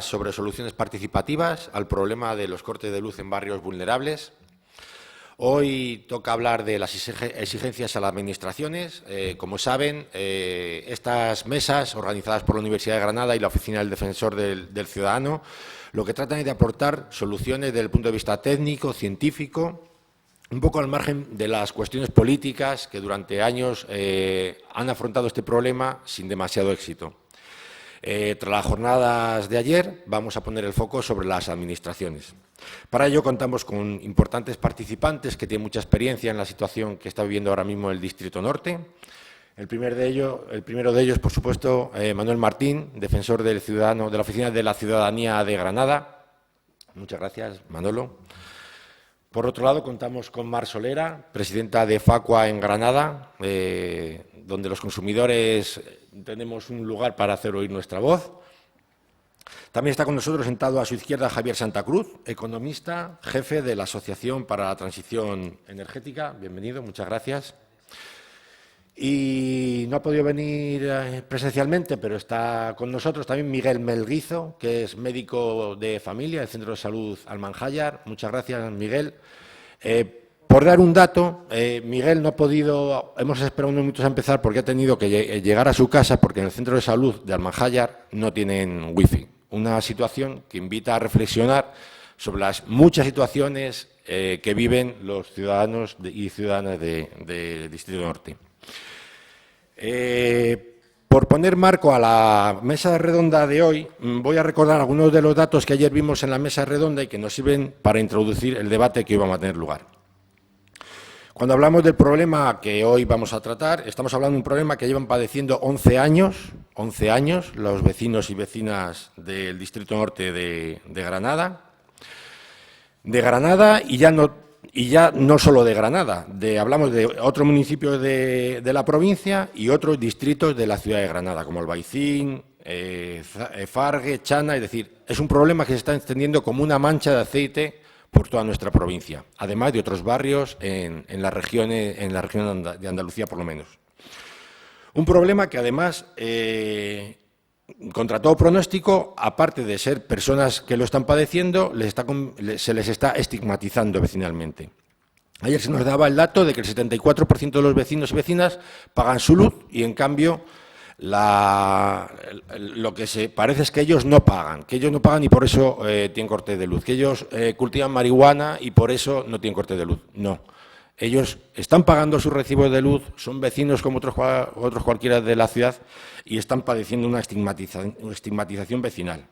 Sobre soluciones participativas al problema de los cortes de luz en barrios vulnerables. Hoy toca hablar de las exigencias a las administraciones. Como saben, estas mesas, organizadas por la Universidad de Granada y la Oficina del Defensor del Ciudadano, lo que tratan es de aportar soluciones desde el punto de vista técnico, científico, un poco al margen de las cuestiones políticas que durante años han afrontado este problema sin demasiado éxito. Tras las jornadas de ayer, vamos a poner el foco sobre las administraciones. Para ello contamos con importantes participantes que tienen mucha experiencia en la situación que está viviendo ahora mismo el Distrito Norte. El primero de ellos, por supuesto, Manuel Martín, defensor del ciudadano de la Oficina de la Ciudadanía de Granada. Muchas gracias, Manolo. Por otro lado, contamos con Mar Solera, presidenta de Facua en Granada, donde los consumidores tenemos un lugar para hacer oír nuestra voz. También está con nosotros, sentado a su izquierda, Javier Santa Cruz, economista, jefe de la Asociación para la Transición Energética. Bienvenido, muchas gracias. Y no ha podido venir presencialmente, pero está con nosotros también Miguel Melguizo, que es médico de familia del Centro de Salud Almanjayar. Muchas gracias, Miguel. Por dar un dato, Miguel no ha podido, hemos esperado unos minutos a empezar porque ha tenido que llegar a su casa porque en el Centro de Salud de Almanjayar no tienen wifi. Una situación que invita a reflexionar sobre las muchas situaciones que viven los ciudadanos y ciudadanas del Distrito Norte. Por poner marco a la mesa redonda de hoy, voy a recordar algunos de los datos que ayer vimos en la mesa redonda y que nos sirven para introducir el debate que hoy vamos a tener lugar. Cuando hablamos del problema que hoy vamos a tratar, estamos hablando de un problema que llevan padeciendo 11 años los vecinos y vecinas del Distrito Norte de Granada. De Granada y ya no solo de Granada, hablamos de otro municipio de la provincia y otros distritos de la ciudad de Granada, como Albaicín, Fargue, Chana, es decir, es un problema que se está extendiendo como una mancha de aceite por toda nuestra provincia, además de otros barrios en la región de Andalucía, por lo menos. Un problema que además, contra todo pronóstico, aparte de ser personas que lo están padeciendo, se les está estigmatizando vecinalmente. Ayer se nos daba el dato de que el 74% de los vecinos y vecinas pagan su luz y, en cambio, lo que se parece es que ellos no pagan y por eso tienen corte de luz, que ellos cultivan marihuana y por eso no tienen corte de luz. No. Ellos están pagando sus recibos de luz, son vecinos como otros cualquiera de la ciudad y están padeciendo una estigmatización vecinal.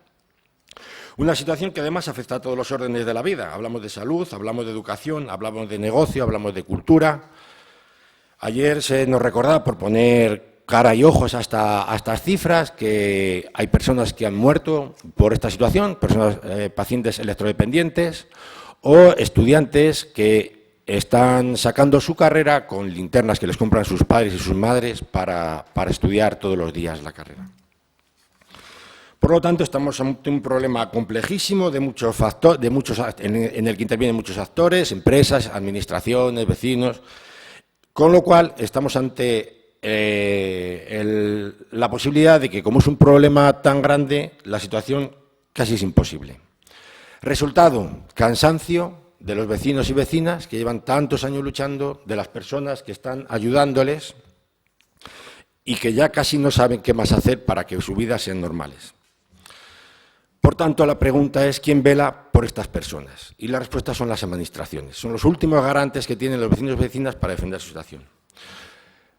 Una situación que además afecta a todos los órdenes de la vida. Hablamos de salud, hablamos de educación, hablamos de negocio, hablamos de cultura. Ayer se nos recordaba, por poner cara y ojos a estas cifras, que hay personas que han muerto por esta situación, pacientes electrodependientes o estudiantes que están sacando su carrera con linternas que les compran sus padres y sus madres para estudiar todos los días la carrera. Por lo tanto, estamos ante un problema complejísimo en el que intervienen muchos actores, empresas, administraciones, vecinos, con lo cual estamos ante la posibilidad de que, como es un problema tan grande, la situación casi es imposible. Resultado, cansancio de los vecinos y vecinas que llevan tantos años luchando, de las personas que están ayudándoles y que ya casi no saben qué más hacer para que sus vidas sean normales. Por tanto, la pregunta es ¿quién vela por estas personas? Y la respuesta son las administraciones. Son los últimos garantes que tienen los vecinos y vecinas para defender su situación.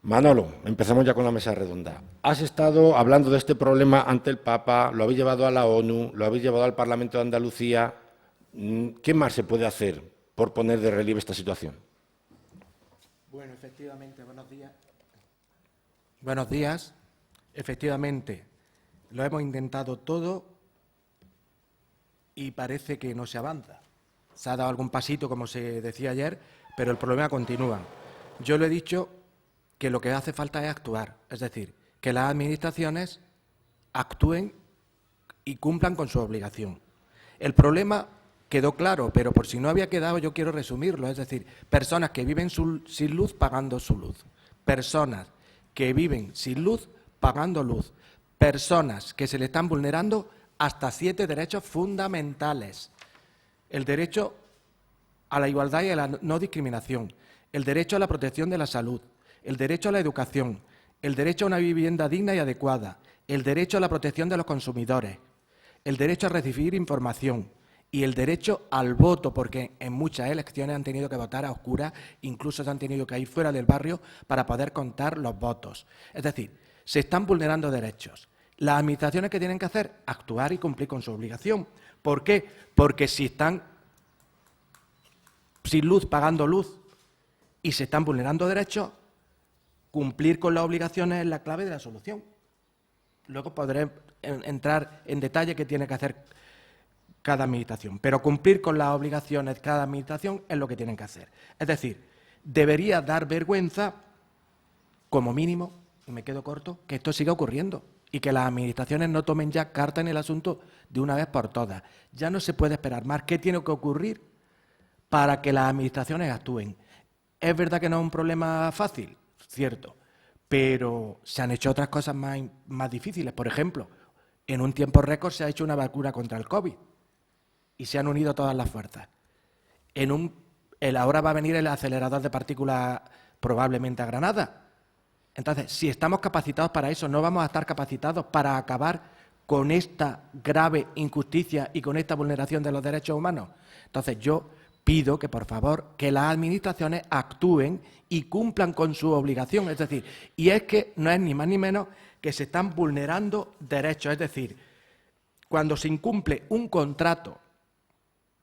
Manolo, empezamos ya con la mesa redonda. Has estado hablando de este problema ante el Papa, lo habéis llevado a la ONU, lo habéis llevado al Parlamento de Andalucía. ¿Qué más se puede hacer por poner de relieve esta situación? Bueno, efectivamente, buenos días. Buenos días. Efectivamente, lo hemos intentado todo y parece que no se avanza. Se ha dado algún pasito, como se decía ayer, pero el problema continúa. Yo lo he dicho que lo que hace falta es actuar, es decir, que las administraciones actúen y cumplan con su obligación. El problema quedó claro, pero por si no había quedado yo quiero resumirlo, es decir, personas que viven sin luz pagando su luz, personas que viven sin luz pagando luz, personas que se le están vulnerando hasta 7 derechos fundamentales. El derecho a la igualdad y a la no discriminación, el derecho a la protección de la salud, el derecho a la educación, el derecho a una vivienda digna y adecuada, el derecho a la protección de los consumidores, el derecho a recibir información y el derecho al voto, porque en muchas elecciones han tenido que votar a oscuras, incluso se han tenido que ir fuera del barrio para poder contar los votos. Es decir, se están vulnerando derechos. Las administraciones, ¿qué tienen que hacer? Actuar y cumplir con su obligación. ¿Por qué? Porque si están sin luz, pagando luz, y se están vulnerando derechos, cumplir con las obligaciones es la clave de la solución. Luego podré entrar en detalle qué tiene que hacer cada administración, pero cumplir con las obligaciones de cada administración es lo que tienen que hacer. Es decir, debería dar vergüenza, como mínimo, y me quedo corto, que esto siga ocurriendo y que las administraciones no tomen ya carta en el asunto de una vez por todas. Ya no se puede esperar más. ¿Qué tiene que ocurrir para que las administraciones actúen? Es verdad que no es un problema fácil, cierto, pero se han hecho otras cosas más difíciles. Por ejemplo, en un tiempo récord se ha hecho una vacuna contra el COVID y se han unido todas las fuerzas. Ahora va a venir el acelerador de partículas probablemente a Granada. Entonces, si estamos capacitados para eso, ¿no vamos a estar capacitados para acabar con esta grave injusticia y con esta vulneración de los derechos humanos? Entonces, yo pido que, por favor, que las administraciones actúen y cumplan con su obligación. Es decir, y es que no es ni más ni menos que se están vulnerando derechos. Es decir, cuando se incumple un contrato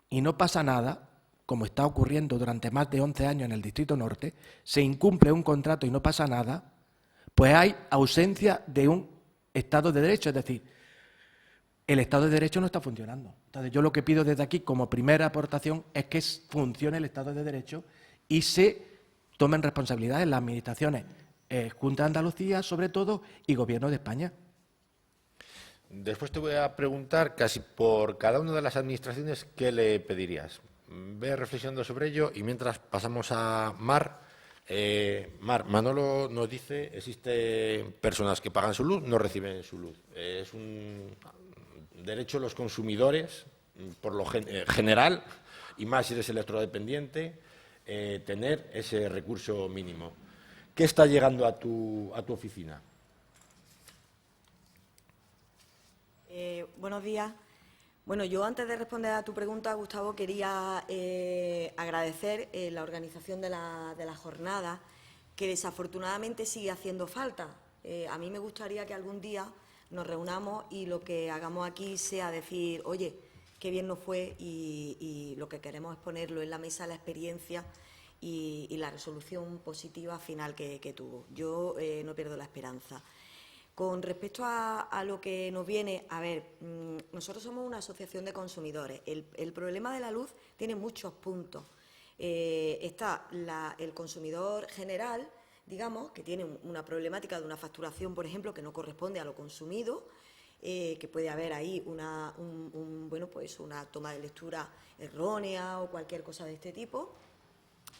y no pasa nada, como está ocurriendo durante más de 11 años en el Distrito Norte, se incumple un contrato y no pasa nada, pues hay ausencia de un Estado de Derecho. Es decir, el Estado de Derecho no está funcionando. Entonces, yo lo que pido desde aquí, como primera aportación, es que funcione el Estado de Derecho y se tomen responsabilidades las administraciones, Junta de Andalucía, sobre todo, y Gobierno de España. Después te voy a preguntar, casi por cada una de las administraciones, ¿qué le pedirías? Ve reflexionando sobre ello y mientras pasamos a Mar. Manolo nos dice, existen personas que pagan su luz, no reciben su luz. Es un derecho de los consumidores, por lo general, y más si eres electrodependiente, tener ese recurso mínimo. ¿Qué está llegando a tu oficina? Buenos días. Bueno, yo antes de responder a tu pregunta, Gustavo, quería agradecer la organización de la jornada, que desafortunadamente sigue haciendo falta. A mí me gustaría que algún día nos reunamos y lo que hagamos aquí sea decir, oye, qué bien nos fue y lo que queremos es ponerlo en la mesa, la experiencia y la resolución positiva final que tuvo. Yo no pierdo la esperanza. Con respecto a lo que nos viene, a ver, nosotros somos una asociación de consumidores. El problema de la luz tiene muchos puntos. Está el consumidor general, digamos, que tiene una problemática de una facturación, por ejemplo, que no corresponde a lo consumido, que puede haber ahí una toma de lectura errónea o cualquier cosa de este tipo.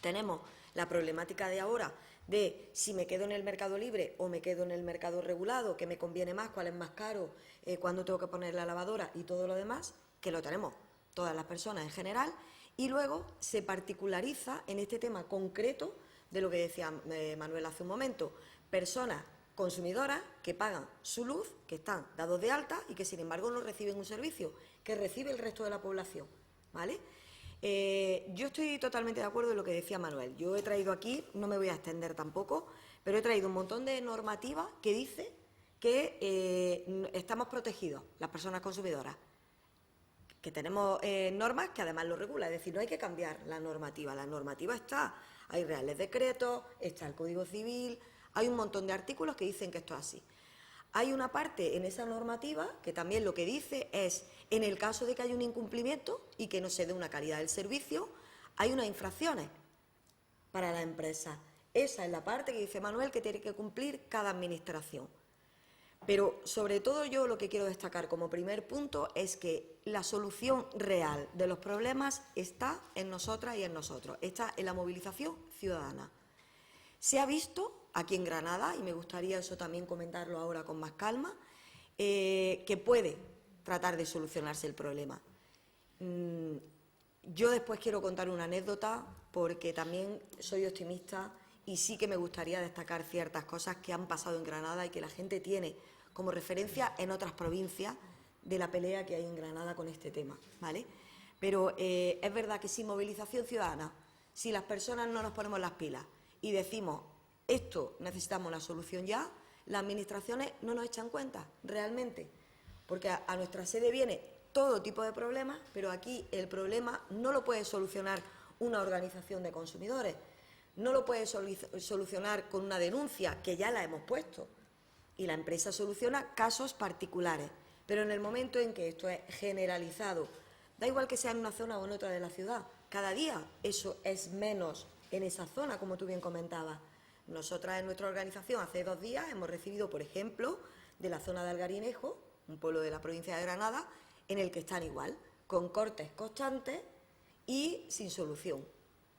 Tenemos la problemática de ahora de si me quedo en el mercado libre o me quedo en el mercado regulado, qué me conviene más, cuál es más caro, cuándo tengo que poner la lavadora y todo lo demás, que lo tenemos todas las personas en general, y luego se particulariza en este tema concreto de lo que decía Manuel hace un momento, personas consumidoras que pagan su luz, que están dados de alta y que sin embargo no reciben un servicio que recibe el resto de la población, ¿vale? Yo estoy totalmente de acuerdo en lo que decía Manuel. Yo he traído aquí, no me voy a extender tampoco, pero he traído un montón de normativa que dice que estamos protegidos, las personas consumidoras, que tenemos normas que además lo regula, es decir, no hay que cambiar la normativa está, hay reales decretos, está el Código Civil, hay un montón de artículos que dicen que esto es así. Hay una parte en esa normativa que también lo que dice es, en el caso de que haya un incumplimiento y que no se dé una calidad del servicio, hay unas infracciones para la empresa. Esa es la parte que dice Manuel que tiene que cumplir cada administración. Pero, sobre todo, yo lo que quiero destacar como primer punto es que la solución real de los problemas está en nosotras y en nosotros, está en la movilización ciudadana. Se ha visto aquí en Granada, y me gustaría eso también comentarlo ahora con más calma, que puede tratar de solucionarse el problema. Yo después quiero contar una anécdota porque también soy optimista y sí que me gustaría destacar ciertas cosas que han pasado en Granada y que la gente tiene como referencia en otras provincias de la pelea que hay en Granada con este tema, ¿vale? Pero es verdad que sin movilización ciudadana, si las personas no nos ponemos las pilas y decimos esto necesitamos la solución ya, las administraciones no nos echan cuenta realmente, porque a nuestra sede viene todo tipo de problemas, pero aquí el problema no lo puede solucionar una organización de consumidores, no lo puede solucionar con una denuncia, que ya la hemos puesto, y la empresa soluciona casos particulares. Pero en el momento en que esto es generalizado, da igual que sea en una zona o en otra de la ciudad, cada día eso es menos en esa zona, como tú bien comentabas. Nosotras en nuestra organización hace 2 días hemos recibido, por ejemplo, de la zona de Algarinejo, un pueblo de la provincia de Granada, en el que están igual, con cortes constantes y sin solución.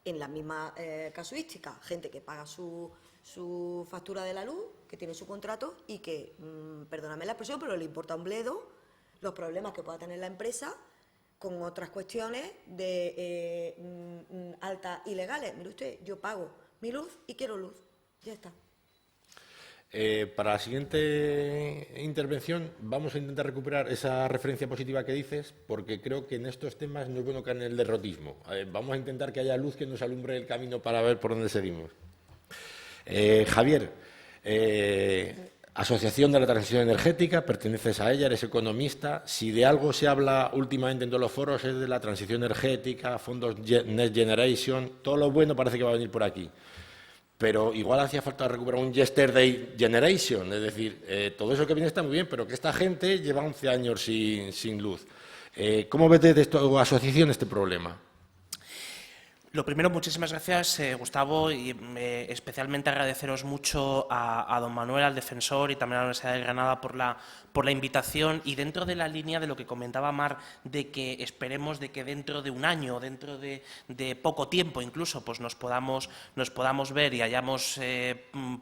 En la misma casuística, gente que paga su factura de la luz, que tiene su contrato y que, perdóname la expresión, pero le importa un bledo los problemas que pueda tener la empresa con otras cuestiones de altas ilegales. Mire usted, yo pago mi luz y quiero luz. Ya está. Para la siguiente intervención vamos a intentar recuperar esa referencia positiva que dices, porque creo que en estos temas no es bueno caer en el derrotismo. Vamos a intentar que haya luz que nos alumbre el camino para ver por dónde seguimos. Javier, Asociación de la Transición Energética, perteneces a ella, eres economista. Si de algo se habla últimamente en todos los foros es de la transición energética, fondos Next Generation, todo lo bueno parece que va a venir por aquí. Pero igual hacía falta recuperar un Yesterday Generation, es decir, todo eso que viene está muy bien, pero que esta gente lleva 11 años sin luz. ¿Cómo ves desde tu asociación este problema? Lo primero, muchísimas gracias, Gustavo, y especialmente agradeceros mucho a don Manuel, al defensor, y también a la Universidad de Granada por la invitación, y dentro de la línea de lo que comentaba Mar, de que esperemos de que dentro de un año, dentro de poco tiempo incluso, pues nos podamos ver y hayamos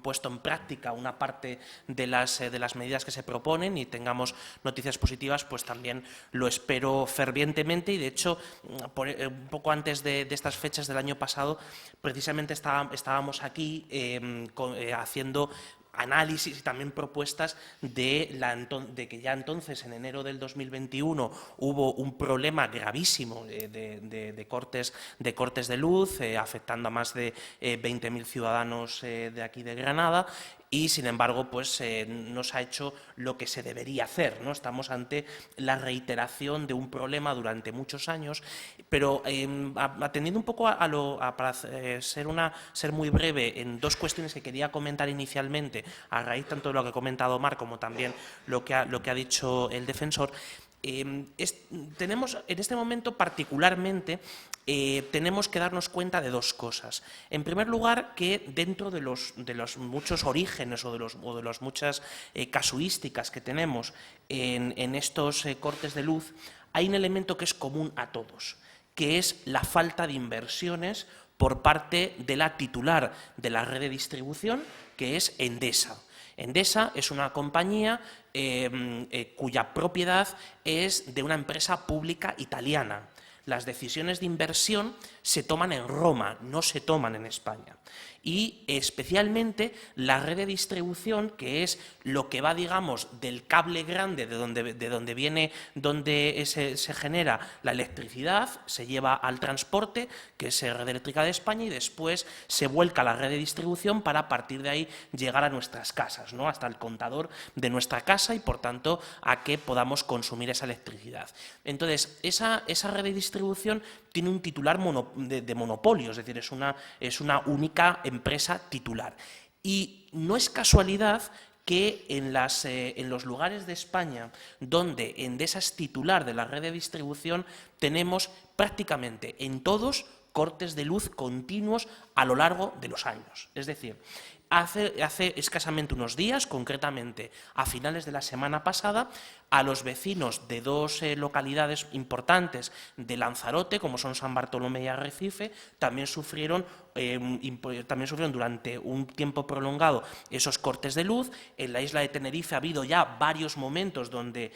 puesto en práctica una parte de las medidas que se proponen y tengamos noticias positivas, pues también lo espero fervientemente. Y de hecho, un poco antes de estas fechas del año pasado, precisamente estábamos aquí haciendo análisis y también propuestas de que ya entonces, en enero del 2021, hubo un problema gravísimo de cortes de luz, afectando a más de 20.000 ciudadanos de aquí de Granada. Y, sin embargo, pues no se ha hecho lo que se debería hacer, ¿no? Estamos ante la reiteración de un problema durante muchos años, pero atendiendo un poco para ser muy breve en 2 cuestiones que quería comentar inicialmente, a raíz tanto de lo que ha comentado Mar como también lo que ha dicho el defensor. Tenemos en este momento particularmente tenemos que darnos cuenta de 2 cosas. En primer lugar, que dentro de los muchos orígenes o de las muchas casuísticas que tenemos en estos cortes de luz, hay un elemento que es común a todos, que es la falta de inversiones por parte de la titular de la red de distribución, que es Endesa. Endesa es una compañía cuya propiedad es de una empresa pública italiana. Las decisiones de inversión se toman en Roma, no se toman en España. Y especialmente la red de distribución, que es lo que va, digamos, del cable grande de donde se genera la electricidad, se lleva al transporte, que es Red Eléctrica de España, y después se vuelca a la red de distribución para, a partir de ahí, llegar a nuestras casas, ¿no? Hasta el contador de nuestra casa y, por tanto, a que podamos consumir esa electricidad. Entonces, esa red de distribución tiene un titular de monopolio, es decir, es una única empresa titular. Y no es casualidad que en los lugares de España donde Endesa es titular de la red de distribución tenemos prácticamente en todos cortes de luz continuos a lo largo de los años. Es decir, hace escasamente unos días, concretamente a finales de la semana pasada, a los vecinos de 2 localidades importantes de Lanzarote, como son San Bartolomé y Arrecife, también sufrieron también sufrieron durante un tiempo prolongado esos cortes de luz. En la isla de Tenerife ha habido ya varios momentos donde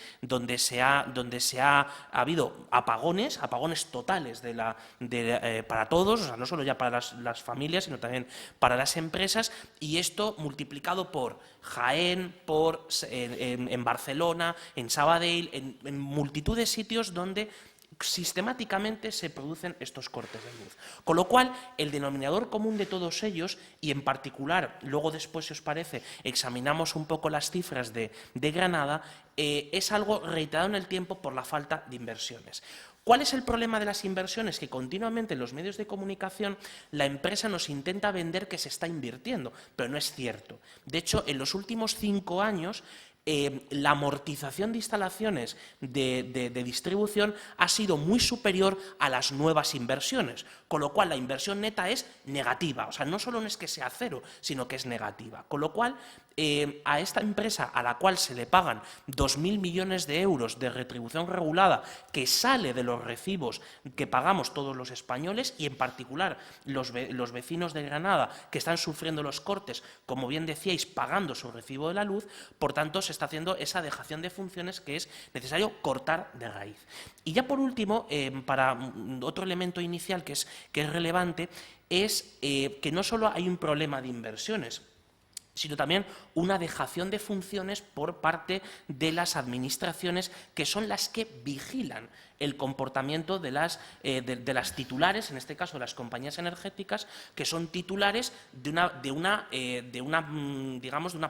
ha habido apagones totales para todos, o sea, no solo ya para las familias, sino también para las empresas, y esto multiplicado por Jaén, en Barcelona, en Sabadell, en multitud de sitios donde sistemáticamente se producen estos cortes de luz. Con lo cual, el denominador común de todos ellos, y en particular, luego después, si os parece, examinamos un poco las cifras de Granada, es algo reiterado en el tiempo por la falta de inversiones. ¿Cuál es el problema de las inversiones? Que continuamente en los medios de comunicación la empresa nos intenta vender que se está invirtiendo, pero no es cierto. De hecho, en los últimos 5 años, la amortización de instalaciones de distribución ha sido muy superior a las nuevas inversiones, con lo cual la inversión neta es negativa. O sea, no solo no es que sea cero, sino que es negativa. Con lo cual, a esta empresa a la cual se le pagan 2.000 millones de euros de retribución regulada que sale de los recibos que pagamos todos los españoles, y en particular los vecinos de Granada que están sufriendo los cortes, como bien decíais, pagando su recibo de la luz, por tanto se está haciendo esa dejación de funciones que es necesario cortar de raíz. Y ya por último, para otro elemento inicial que es relevante, es que no solo hay un problema de inversiones, sino también una dejación de funciones por parte de las administraciones, que son las que vigilan el comportamiento de las titulares, en este caso de las compañías energéticas, que son titulares de una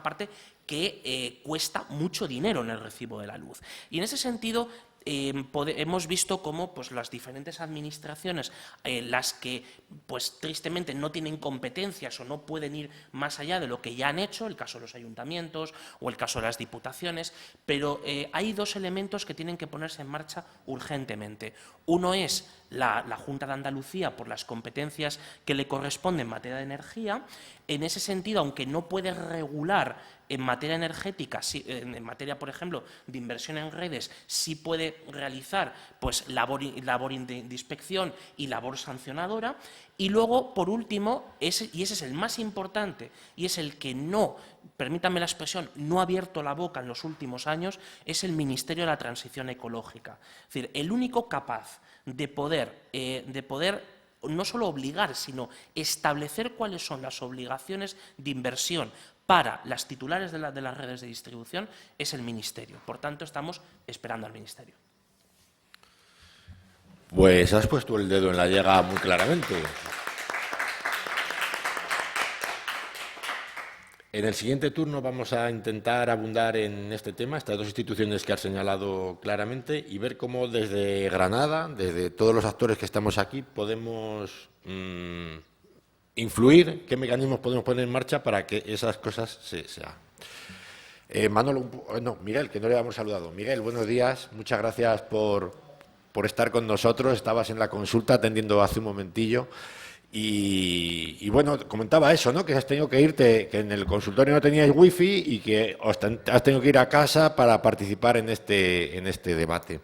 parte que cuesta mucho dinero en el recibo de la luz. Y en ese sentido, hemos visto cómo pues, las diferentes administraciones, las que pues, tristemente no tienen competencias o no pueden ir más allá de lo que ya han hecho, el caso de los ayuntamientos o el caso de las diputaciones, pero hay 2 elementos que tienen que ponerse en marcha urgentemente. Uno es la Junta de Andalucía, por las competencias que le corresponden en materia de energía. En ese sentido, aunque no puede regular en materia energética, en materia, por ejemplo, de inversión en redes, sí puede realizar pues, labor de inspección y labor sancionadora. Y luego, por último, y ese es el más importante, y es el que no, permítanme la expresión, no ha abierto la boca en los últimos años, es el Ministerio de la Transición Ecológica. Es decir, el único capaz de poder no solo obligar, sino establecer cuáles son las obligaciones de inversión para las titulares de las redes de distribución es el Ministerio. Por tanto, estamos esperando al Ministerio. Pues has puesto el dedo en la llaga muy claramente. En el siguiente turno vamos a intentar abundar en este tema, estas 2 instituciones que has señalado claramente, y ver cómo desde Granada, desde todos los actores que estamos aquí, podemos influir, qué mecanismos podemos poner en marcha para que esas cosas se hagan. Miguel, que no le habíamos saludado. Miguel, buenos días, muchas gracias por estar con nosotros. Estabas en la consulta atendiendo hace un momentillo. Y bueno, comentaba eso, ¿no? Que has tenido que irte, que en el consultorio no teníais wifi y que has tenido que ir a casa para participar en este debate.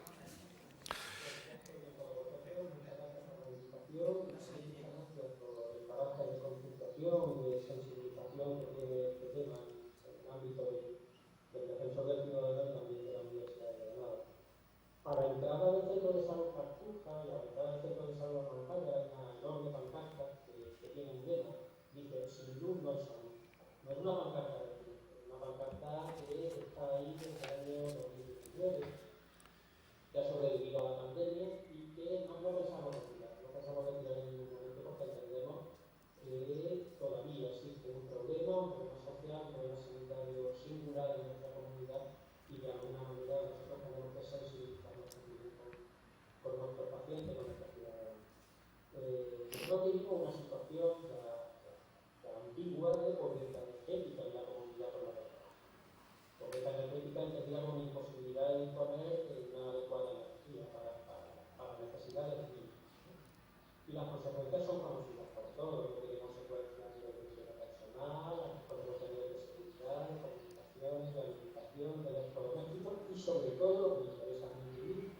A la entrada del centro de salud Cartuja y a la entrada del centro de salud Manzana hay una enorme pancarta que tiene un lema, dice, sin luz no hay salud. No es una pancarta de luz, es una pancarta que está ahí desde el año 2019, que ha sobrevivido a la pandemia y que no pensamos retirar. No pensamos retirar en ningún momento porque entendemos que todavía existe un problema social, un problema sanitario singular en nuestra comunidad y de alguna manera nosotros tenemos que sensibilizarnos con nuestros pacientes, con nuestros ciudadanos. Nosotros vivimos una situación ambigua de pobreza energética en la comunidad por la que trabajamos. Pobreza energética entendida como imposibilidad de disponer de una adecuada energía para necesidades mínimas. Y las consecuencias son conocidas por todos, tiene consecuencias a nivel de higiene personal, consecuencias a nivel de seguridad, de comunicaciones, de alimentación, de electrodomésticos y sobre todo lo que me interesa a mí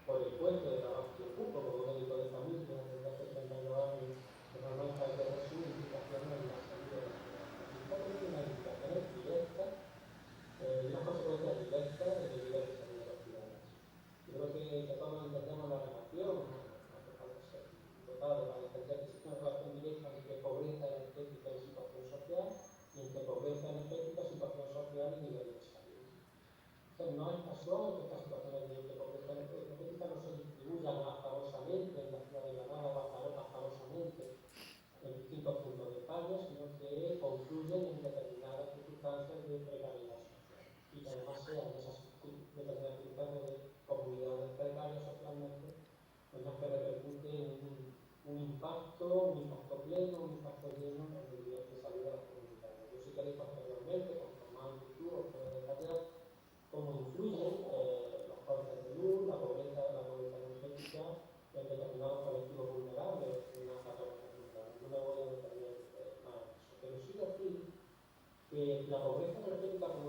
por el puesto de trabajo que ocupo como médico de familia desde hace 32 años en la Granja de Jesús,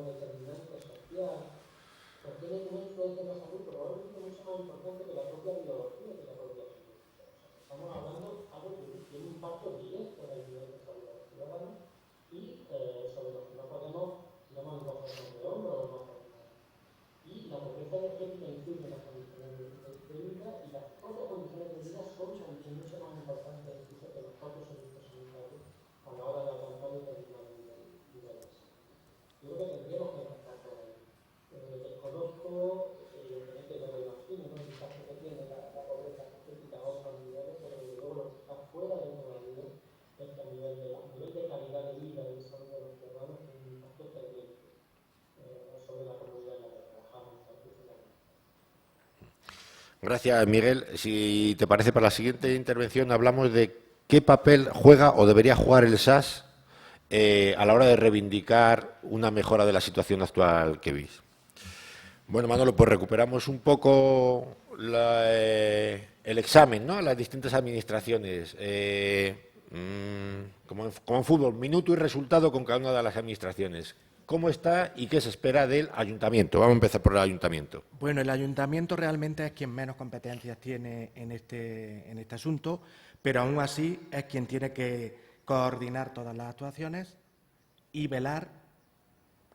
como determinante social, pues tienen una influencia en la salud probablemente mucho más importante que la propia biología, que la propia genética. O sea, estamos hablando de algo que tiene un impacto directo en el nivel de salud de los ciudadanos y sobre lo que no podemos, digamos, encogernos de hombros o no hacer nada. Y la pobreza energética influye en las condiciones de vida y las propias condiciones de vida son mucho más importantes incluso que los propios servicios sanitarios a la hora de alcanzar determinados niveles. Yo creo que tendríamos que empezar por ahí. Desconozco, evidentemente no me imagino, ¿no?, el impacto que tiene la pobreza energética a otros niveles, pero desde luego lo que está fuera de todavía es que a nivel de calidad de vida y de salud de los ciudadanos tiene un impacto tremendo sobre la comunidad en la que trabajamos particularmente. Gracias, Miguel. Si te parece, para la siguiente intervención hablamos de qué papel juega o debería jugar el SAS a la hora de reivindicar una mejora de la situación actual que veis. Bueno, Manolo, pues recuperamos un poco el examen, ¿no?, a las distintas administraciones. Como en fútbol, minuto y resultado con cada una de las administraciones. ¿Cómo está y qué se espera del ayuntamiento? Vamos a empezar por el ayuntamiento. Bueno, el ayuntamiento realmente es quien menos competencias tiene en este asunto, pero aún así es quien tiene que coordinar todas las actuaciones y velar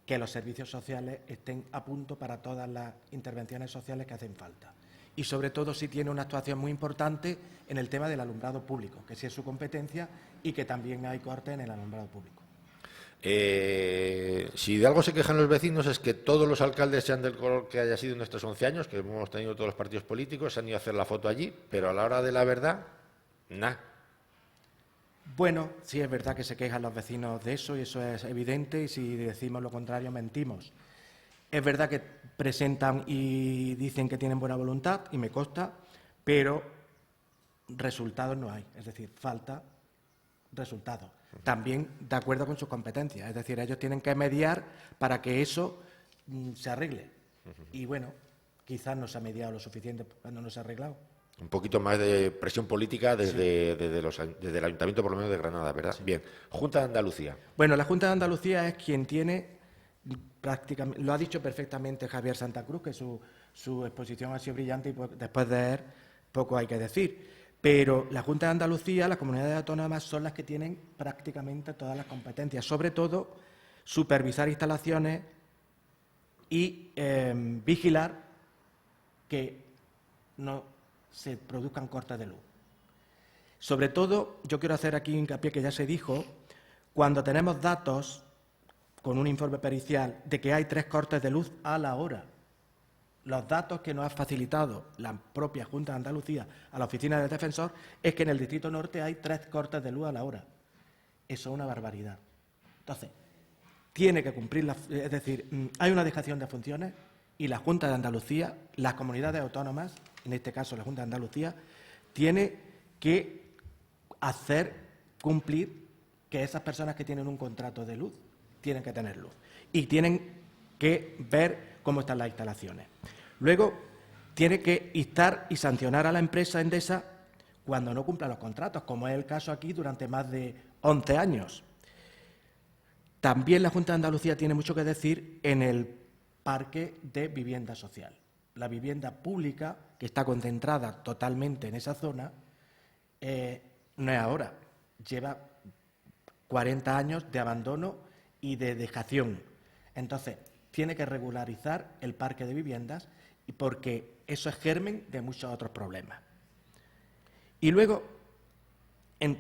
que los servicios sociales estén a punto para todas las intervenciones sociales que hacen falta. Y sobre todo si tiene una actuación muy importante en el tema del alumbrado público, que sí es su competencia y que también hay corte en el alumbrado público. Si de algo se quejan los vecinos es que todos los alcaldes, sean del color que haya sido en estos 11 años, que hemos tenido todos los partidos políticos, se han ido a hacer la foto allí, pero a la hora de la verdad, nada. Bueno, sí es verdad que se quejan los vecinos de eso y eso es evidente, y si decimos lo contrario mentimos. Es verdad que presentan y dicen que tienen buena voluntad, y me consta, pero resultados no hay, es decir, falta resultados. También de acuerdo con sus competencias, es decir, ellos tienen que mediar para que eso se arregle. Y bueno, quizás no se ha mediado lo suficiente cuando no se ha arreglado. Un poquito más de presión política desde el Ayuntamiento, por lo menos de Granada, ¿verdad? Sí. Bien. Junta de Andalucía. Bueno, la Junta de Andalucía es quien tiene prácticamente, lo ha dicho perfectamente Javier Santa Cruz, que su exposición ha sido brillante y después de él poco hay que decir. Pero la Junta de Andalucía, las comunidades autónomas son las que tienen prácticamente todas las competencias, sobre todo supervisar instalaciones y vigilar que no se produzcan cortes de luz. Sobre todo, yo quiero hacer aquí hincapié, que ya se dijo, cuando tenemos datos con un informe pericial de que hay 3 cortes de luz a la hora. Los datos que nos ha facilitado la propia Junta de Andalucía a la Oficina del Defensor es que en el Distrito Norte hay 3 cortes de luz a la hora. Eso es una barbaridad. Entonces, tiene que cumplir, es decir, hay una dejación de funciones y la Junta de Andalucía, las comunidades autónomas, en este caso la Junta de Andalucía, tiene que hacer cumplir que esas personas que tienen un contrato de luz tienen que tener luz y tienen que ver cómo están las instalaciones. Luego, tiene que instar y sancionar a la empresa Endesa cuando no cumpla los contratos, como es el caso aquí durante más de 11 años. También la Junta de Andalucía tiene mucho que decir en el parque de vivienda social. La vivienda pública, que está concentrada totalmente en esa zona, no es ahora, lleva 40 años de abandono y de dejación. Entonces, tiene que regularizar el parque de viviendas porque eso es germen de muchos otros problemas. Y luego,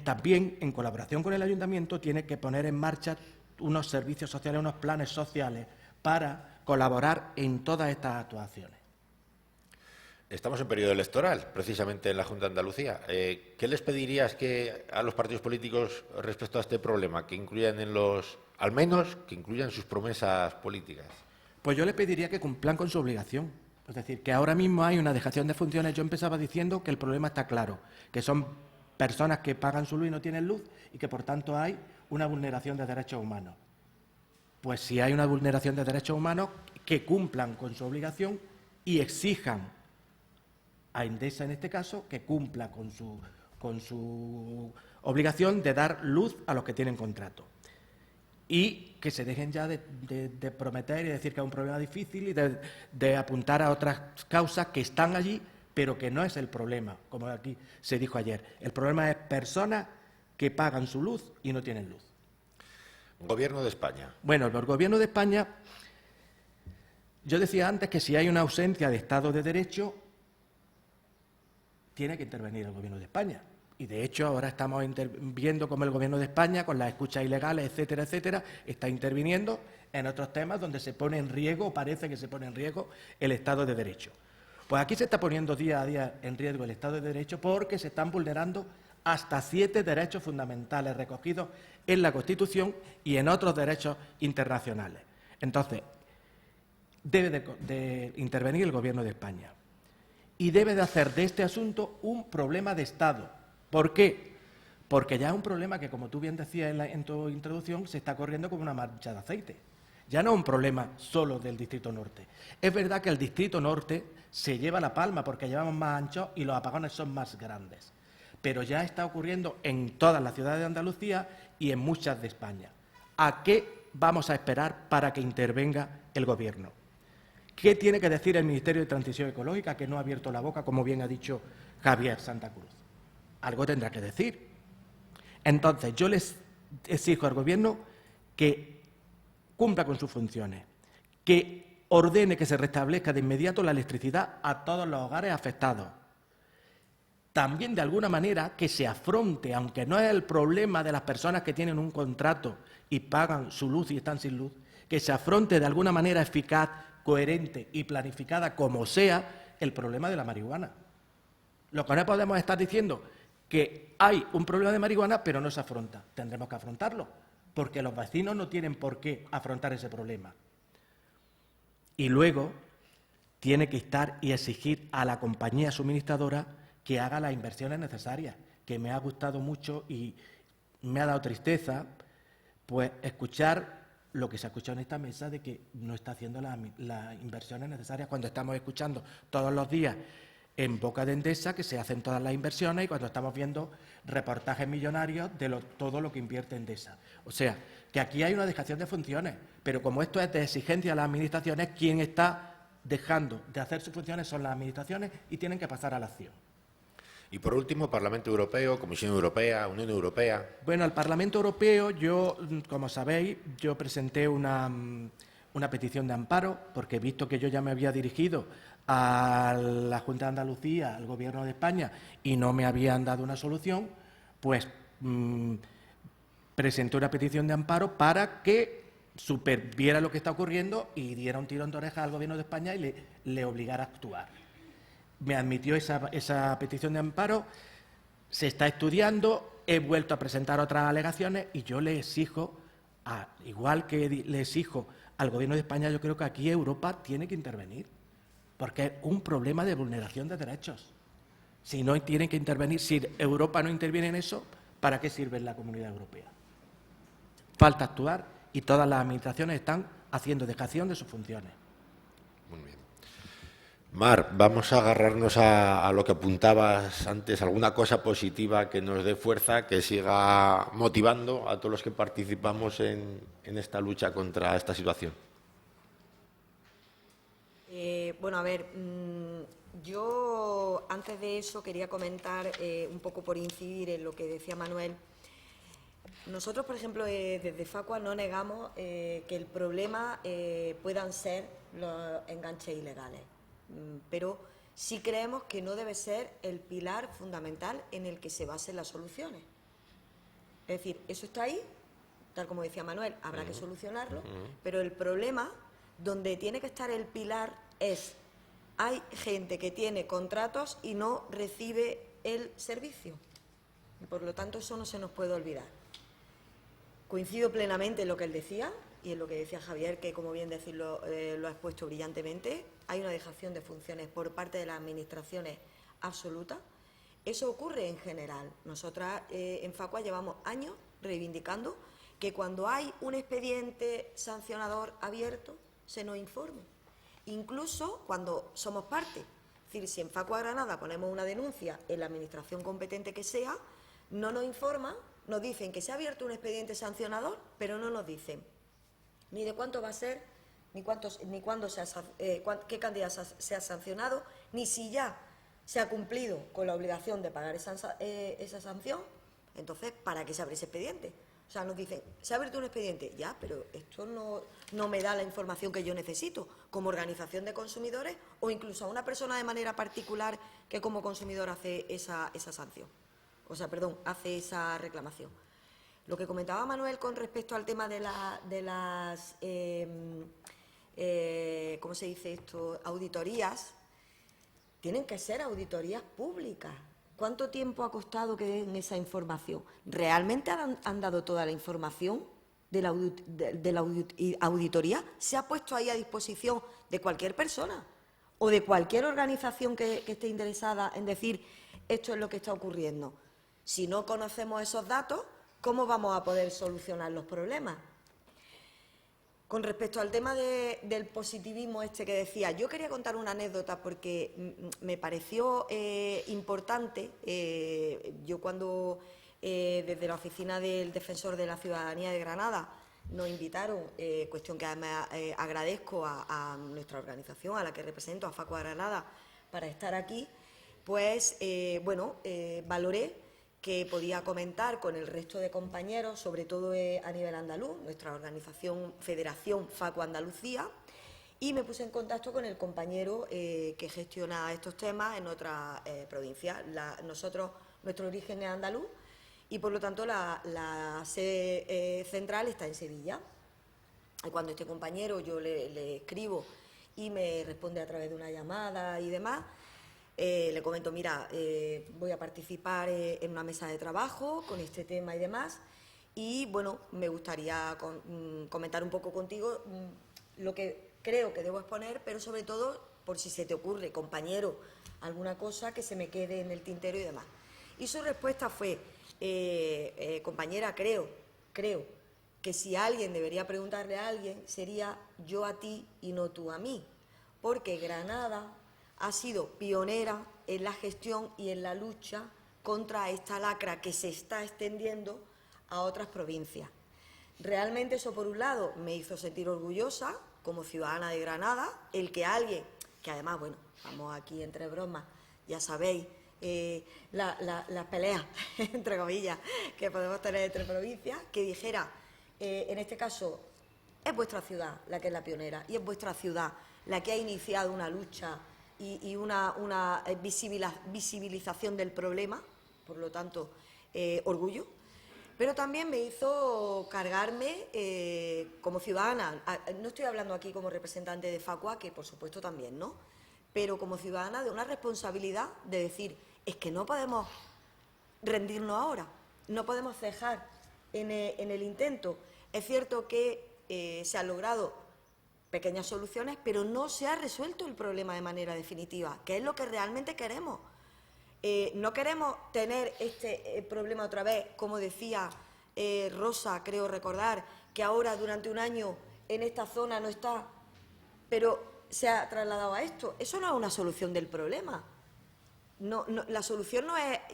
también en colaboración con el ayuntamiento, tiene que poner en marcha unos servicios sociales, unos planes sociales para colaborar en todas estas actuaciones. Estamos en periodo electoral, precisamente en la Junta de Andalucía. ¿Qué les pedirías a los partidos políticos respecto a este problema? Que incluyan al menos que incluyan sus promesas políticas. Pues yo les pediría que cumplan con su obligación. Es decir, que ahora mismo hay una dejación de funciones. Yo empezaba diciendo que el problema está claro, que son personas que pagan su luz y no tienen luz y que, por tanto, hay una vulneración de derechos humanos. Pues si hay una vulneración de derechos humanos, que cumplan con su obligación y exijan a Endesa, en este caso, que cumpla con su obligación de dar luz a los que tienen contrato. y que se dejen ya de prometer y decir que es un problema difícil y de apuntar a otras causas que están allí, pero que no es el problema, como aquí se dijo ayer. El problema es personas que pagan su luz y no tienen luz. Gobierno de España. Bueno, el Gobierno de España, yo decía antes que si hay una ausencia de Estado de Derecho, tiene que intervenir el Gobierno de España. Y, de hecho, ahora estamos viendo cómo el Gobierno de España, con las escuchas ilegales, etcétera, etcétera, está interviniendo en otros temas donde se pone en riesgo, o parece que se pone en riesgo, el Estado de Derecho. Pues aquí se está poniendo día a día en riesgo el Estado de Derecho porque se están vulnerando hasta 7 derechos fundamentales recogidos en la Constitución y en otros derechos internacionales. Entonces, debe de intervenir el Gobierno de España y debe de hacer de este asunto un problema de Estado. ¿Por qué? Porque ya es un problema que, como tú bien decías en tu introducción, se está corriendo como una mancha de aceite. Ya no es un problema solo del Distrito Norte. Es verdad que el Distrito Norte se lleva la palma porque llevamos más anchos y los apagones son más grandes. Pero ya está ocurriendo en todas las ciudades de Andalucía y en muchas de España. ¿A qué vamos a esperar para que intervenga el Gobierno? ¿Qué tiene que decir el Ministerio de Transición Ecológica, que no ha abierto la boca, como bien ha dicho Javier Santa Cruz? Algo tendrá que decir. Entonces, yo les exijo al Gobierno que cumpla con sus funciones, que ordene que se restablezca de inmediato la electricidad a todos los hogares afectados. También, de alguna manera, que se afronte, aunque no es el problema de las personas que tienen un contrato y pagan su luz y están sin luz, que se afronte de alguna manera eficaz, coherente y planificada, como sea, el problema de la marihuana. Lo que no podemos estar diciendo que hay un problema de marihuana, pero no se afronta. Tendremos que afrontarlo, porque los vecinos no tienen por qué afrontar ese problema. Y luego tiene que estar y exigir a la compañía suministradora que haga las inversiones necesarias, que me ha gustado mucho y me ha dado tristeza pues escuchar lo que se ha escuchado en esta mesa de que no está haciendo las inversiones necesarias, cuando estamos escuchando todos los días en boca de Endesa que se hacen todas las inversiones y cuando estamos viendo reportajes millonarios de todo lo que invierte Endesa. O sea, que aquí hay una dejación de funciones, pero como esto es de exigencia a las administraciones, quien está dejando de hacer sus funciones son las administraciones y tienen que pasar a la acción. Y, por último, Parlamento Europeo, Comisión Europea, Unión Europea. Bueno, al Parlamento Europeo, yo, como sabéis, yo presenté una petición de amparo, porque he visto que yo ya me había dirigido a la Junta de Andalucía, al Gobierno de España, y no me habían dado una solución, pues presenté una petición de amparo para que superviera lo que está ocurriendo y diera un tirón de orejas al Gobierno de España y le obligara a actuar. Me admitió esa petición de amparo, se está estudiando, he vuelto a presentar otras alegaciones y yo le exijo, igual que le exijo al Gobierno de España, yo creo que aquí Europa tiene que intervenir, porque es un problema de vulneración de derechos. Si no tienen que intervenir, si Europa no interviene en eso, ¿para qué sirve la Comunidad Europea? Falta actuar y todas las administraciones están haciendo dejación de sus funciones. Muy bien. Mar, vamos a agarrarnos a lo que apuntabas antes, alguna cosa positiva que nos dé fuerza, que siga motivando a todos los que participamos en esta lucha contra esta situación. Bueno, a ver, yo antes de eso quería comentar un poco por incidir en lo que decía Manuel. Nosotros, por ejemplo, desde Facua no negamos que el problema puedan ser los enganches ilegales, pero sí creemos que no debe ser el pilar fundamental en el que se basen las soluciones. Es decir, eso está ahí, tal como decía Manuel, habrá que solucionarlo, pero el problema donde tiene que estar el pilar es: hay gente que tiene contratos y no recibe el servicio. Y por lo tanto, eso no se nos puede olvidar. Coincido plenamente en lo que él decía y en lo que decía Javier, que, como bien decirlo, lo ha expuesto brillantemente. Hay una dejación de funciones por parte de las administraciones absoluta. Eso ocurre en general. Nosotras en Facua llevamos años reivindicando que cuando hay un expediente sancionador abierto se nos informe, incluso cuando somos parte. Es decir, si en Facua Granada ponemos una denuncia en la administración competente que sea, no nos informan, nos dicen que se ha abierto un expediente sancionador, pero no nos dicen ni de cuánto va a ser, ni cuándo qué cantidad se ha sancionado, ni si ya se ha cumplido con la obligación de pagar esa sanción. Entonces, ¿para qué se abre ese expediente? O sea, nos dicen, se ha abierto un expediente, ya, pero esto no me da la información que yo necesito como organización de consumidores o incluso a una persona de manera particular que como consumidor hace esa sanción. O sea, perdón, hace esa reclamación. Lo que comentaba Manuel con respecto al tema de las ¿cómo se dice esto?, auditorías, tienen que ser auditorías públicas. ¿Cuánto tiempo ha costado que den esa información? ¿Realmente han dado toda la información de la auditoría? ¿Se ha puesto ahí a disposición de cualquier persona o de cualquier organización que esté interesada en decir esto es lo que está ocurriendo? Si no conocemos esos datos, ¿cómo vamos a poder solucionar los problemas? Con respecto al tema del positivismo que decía, yo quería contar una anécdota porque me pareció importante. Yo cuando desde la Oficina del Defensor de la Ciudadanía de Granada nos invitaron, cuestión que además agradezco a nuestra organización, a la que represento, a Facua Granada, para estar aquí, pues valoré que podía comentar con el resto de compañeros, sobre todo a nivel andaluz, nuestra organización Federación Facua Andalucía, y me puse en contacto con el compañero que gestiona estos temas en otra provincia. Nuestro origen es andaluz y, por lo tanto, la sede central está en Sevilla. Y cuando este compañero yo le escribo y me responde a través de una llamada y demás, le comento, mira, voy a participar en una mesa de trabajo con este tema y demás, y bueno, me gustaría comentar un poco contigo lo que creo que debo exponer, pero sobre todo por si se te ocurre, compañero, alguna cosa que se me quede en el tintero y demás. Y su respuesta fue, compañera, creo que si alguien debería preguntarle a alguien, sería yo a ti y no tú a mí, porque Granada ha sido pionera en la gestión y en la lucha contra esta lacra que se está extendiendo a otras provincias. Realmente eso, por un lado, me hizo sentir orgullosa como ciudadana de Granada, el que alguien, que además, bueno, vamos aquí entre bromas, ya sabéis, las peleas, entre comillas, que podemos tener entre provincias, que dijera, en este caso, es vuestra ciudad la que es la pionera y es vuestra ciudad la que ha iniciado una lucha y una visibilización del problema, por lo tanto, orgullo. Pero también me hizo cargarme como ciudadana, no estoy hablando aquí como representante de Facua, que por supuesto también, ¿no?, pero como ciudadana de una responsabilidad de decir, es que no podemos rendirnos ahora, no podemos cejar en el intento. Es cierto que se han logrado pequeñas soluciones, pero no se ha resuelto el problema de manera definitiva, que es lo que realmente queremos. No queremos tener este problema otra vez, como decía Rosa, creo recordar, que ahora durante un año en esta zona no está, pero se ha trasladado a esto. Eso no es una solución del problema. La solución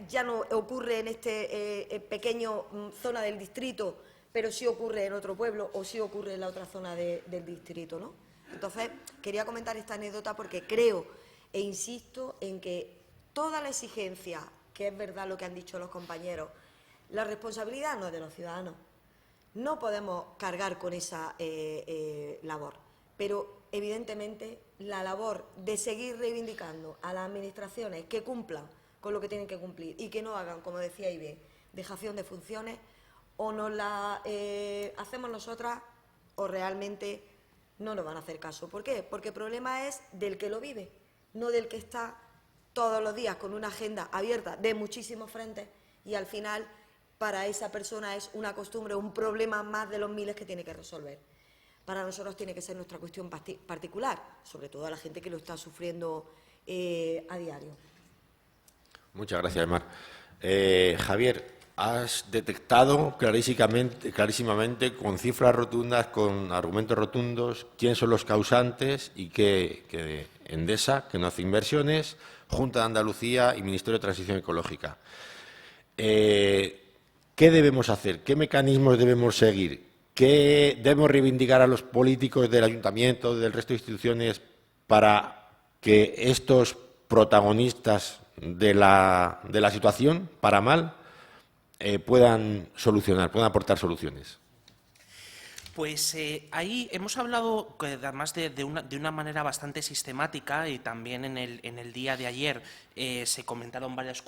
ya no ocurre en este pequeño zona del distrito, pero sí ocurre en otro pueblo o sí ocurre en la otra zona del distrito, ¿no? Entonces, quería comentar esta anécdota porque creo e insisto en que toda la exigencia, que es verdad lo que han dicho los compañeros, la responsabilidad no es de los ciudadanos. No podemos cargar con esa labor, pero evidentemente la labor de seguir reivindicando a las administraciones que cumplan con lo que tienen que cumplir y que no hagan, como decía Ibe, dejación de funciones, o nos la hacemos nosotras o realmente no nos van a hacer caso. ¿Por qué? Porque el problema es del que lo vive, no del que está todos los días con una agenda abierta de muchísimos frentes y al final para esa persona es una costumbre, un problema más de los miles que tiene que resolver. Para nosotros tiene que ser nuestra cuestión particular, sobre todo a la gente que lo está sufriendo a diario. Muchas gracias, Mar. Javier, has detectado clarísimamente, con cifras rotundas, con argumentos rotundos, quiénes son los causantes y que Endesa, que no hace inversiones, Junta de Andalucía y Ministerio de Transición Ecológica. ¿qué debemos hacer? ¿Qué mecanismos debemos seguir? ¿Qué debemos reivindicar a los políticos del ayuntamiento, del resto de instituciones, para que estos protagonistas de la situación, para mal, puedan solucionar, puedan aportar soluciones? Pues ahí hemos hablado, además de una manera bastante sistemática, y también en el día de ayer se comentaron varias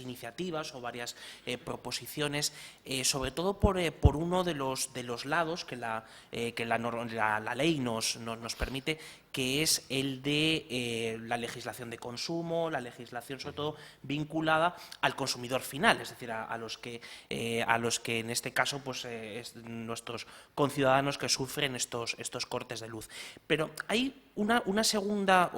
iniciativas o varias proposiciones, sobre todo por uno de los lados que la ley nos permite, que es el de la legislación de consumo, la legislación sobre todo vinculada al consumidor final, es decir, a los que en este caso pues nuestros conciudadanos que sufren estos cortes de luz. Pero hay una segunda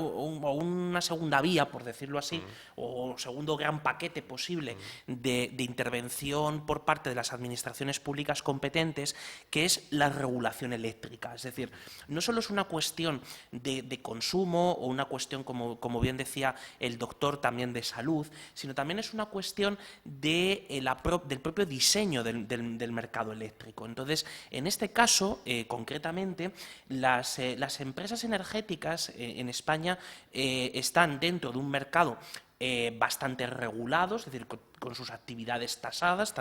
vía, por decirlo así, o segundo gran paquete posible de intervención por parte de las administraciones públicas competentes, que es la regulación eléctrica. Es decir, no solo es una cuestión de consumo o una cuestión, como bien decía el doctor, también de salud, sino también es una cuestión del propio diseño del mercado eléctrico. Entonces, en este caso, concretamente, las empresas energéticas en España están dentro de un mercado bastante regulado, es decir, con sus actividades tasadas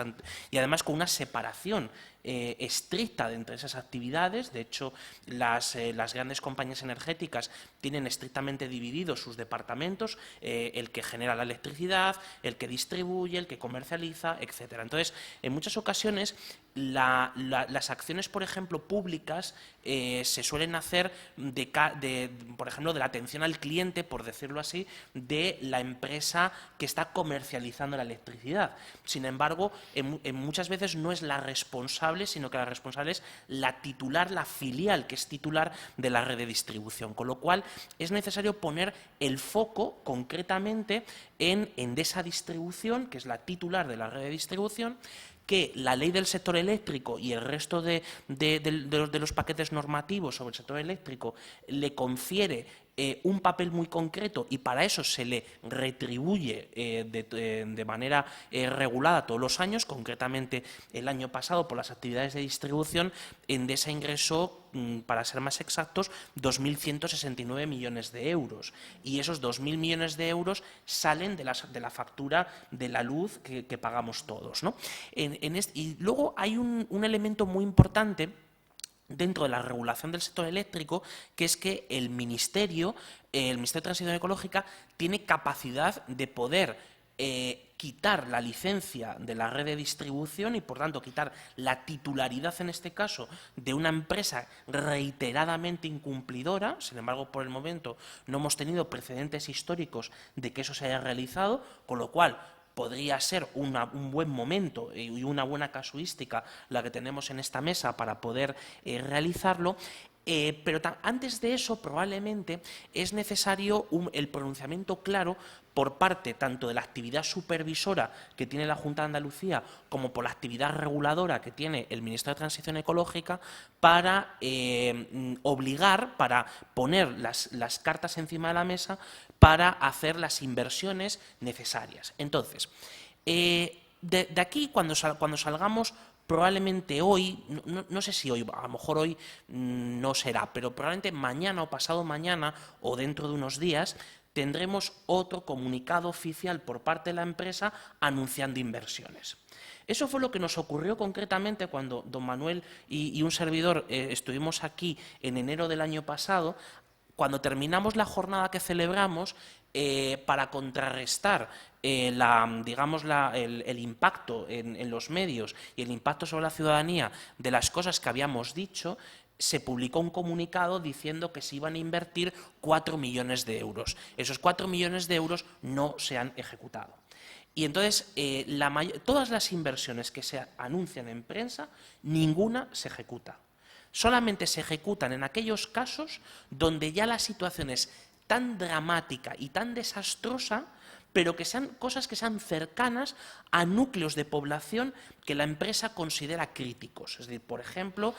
y además con una separación estricta entre esas actividades. De hecho, las grandes compañías energéticas tienen estrictamente divididos sus departamentos, el que genera la electricidad, el que distribuye, el que comercializa, etcétera. Entonces, en muchas ocasiones, las acciones, por ejemplo, públicas, se suelen hacer, por ejemplo, de la atención al cliente, por decirlo así, de la empresa que está comercializando la electricidad. Sin embargo, muchas veces no es la responsable, sino que la responsable es la titular, la filial, que es titular de la red de distribución. Con lo cual, es necesario poner el foco concretamente en Endesa Distribución, que es la titular de la red de distribución, que la ley del sector eléctrico y el resto de los paquetes normativos sobre el sector eléctrico le confiere un papel muy concreto, y para eso se le retribuye de manera regulada todos los años. Concretamente, el año pasado, por las actividades de distribución, Endesa ingresó, para ser más exactos, 2.169 millones de euros. Y esos 2.000 millones de euros salen de la factura de la luz que pagamos todos, ¿no? Y luego hay un elemento muy importante dentro de la regulación del sector eléctrico, que es que el Ministerio de Transición Ecológica tiene capacidad de poder quitar la licencia de la red de distribución y, por tanto, quitar la titularidad, en este caso, de una empresa reiteradamente incumplidora. Sin embargo, por el momento no hemos tenido precedentes históricos de que eso se haya realizado, con lo cual podría ser un buen momento y una buena casuística la que tenemos en esta mesa para poder realizarlo. Pero antes de eso, probablemente, es necesario el pronunciamiento claro por parte tanto de la actividad supervisora que tiene la Junta de Andalucía como por la actividad reguladora que tiene el Ministerio de Transición Ecológica, para obligar, para poner las cartas encima de la mesa para hacer las inversiones necesarias. Entonces, de aquí, cuando salgamos, probablemente hoy, no sé si hoy, a lo mejor hoy no será, pero probablemente mañana o pasado mañana o dentro de unos días tendremos otro comunicado oficial por parte de la empresa anunciando inversiones. Eso fue lo que nos ocurrió concretamente cuando don Manuel y un servidor estuvimos aquí en enero del año pasado. Cuando terminamos la jornada que celebramos, para contrarrestar el impacto en los medios y el impacto sobre la ciudadanía de las cosas que habíamos dicho, se publicó un comunicado diciendo que se iban a invertir 4 millones de euros. Esos 4 millones de euros no se han ejecutado. Y entonces, todas las inversiones que se anuncian en prensa, ninguna se ejecuta. Solamente se ejecutan en aquellos casos donde ya la situación es tan dramática y tan desastrosa, pero que sean cosas que sean cercanas a núcleos de población que la empresa considera críticos. Es decir, por ejemplo,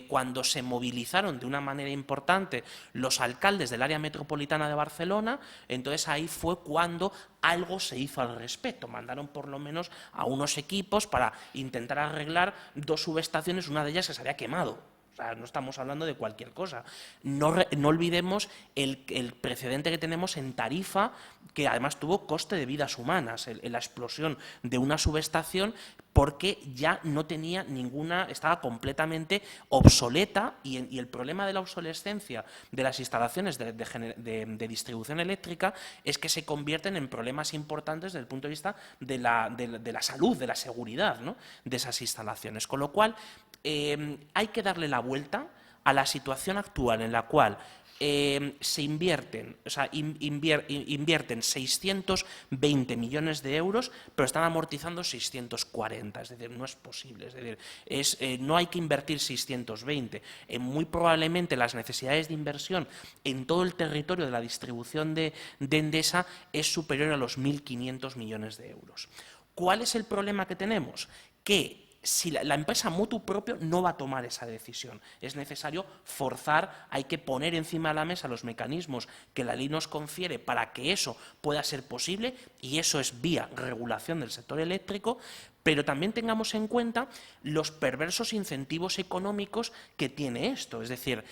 cuando se movilizaron de una manera importante los alcaldes del área metropolitana de Barcelona, entonces ahí fue cuando algo se hizo al respecto. Mandaron por lo menos a unos equipos para intentar arreglar 2 subestaciones, una de ellas que se había quemado. O sea, no estamos hablando de cualquier cosa. No olvidemos el precedente que tenemos en Tarifa, que además tuvo coste de vidas humanas, la explosión de una subestación, porque ya no tenía ninguna, estaba completamente obsoleta, y el problema de la obsolescencia de las instalaciones de distribución eléctrica es que se convierten en problemas importantes desde el punto de vista de la salud, de la seguridad, ¿no?, de esas instalaciones. Con lo cual, hay que darle la vuelta a la situación actual en la cual se invierten 620 millones de euros, pero están amortizando 640, es decir, no es posible. Es decir, no hay que invertir 620. Muy probablemente las necesidades de inversión en todo el territorio de la distribución de Endesa es superior a los 1.500 millones de euros. ¿Cuál es el problema que tenemos? Que si la empresa motu propio no va a tomar esa decisión. Es necesario forzar, hay que poner encima de la mesa los mecanismos que la ley nos confiere para que eso pueda ser posible, y eso es vía regulación del sector eléctrico, pero también tengamos en cuenta los perversos incentivos económicos que tiene esto. Es decir,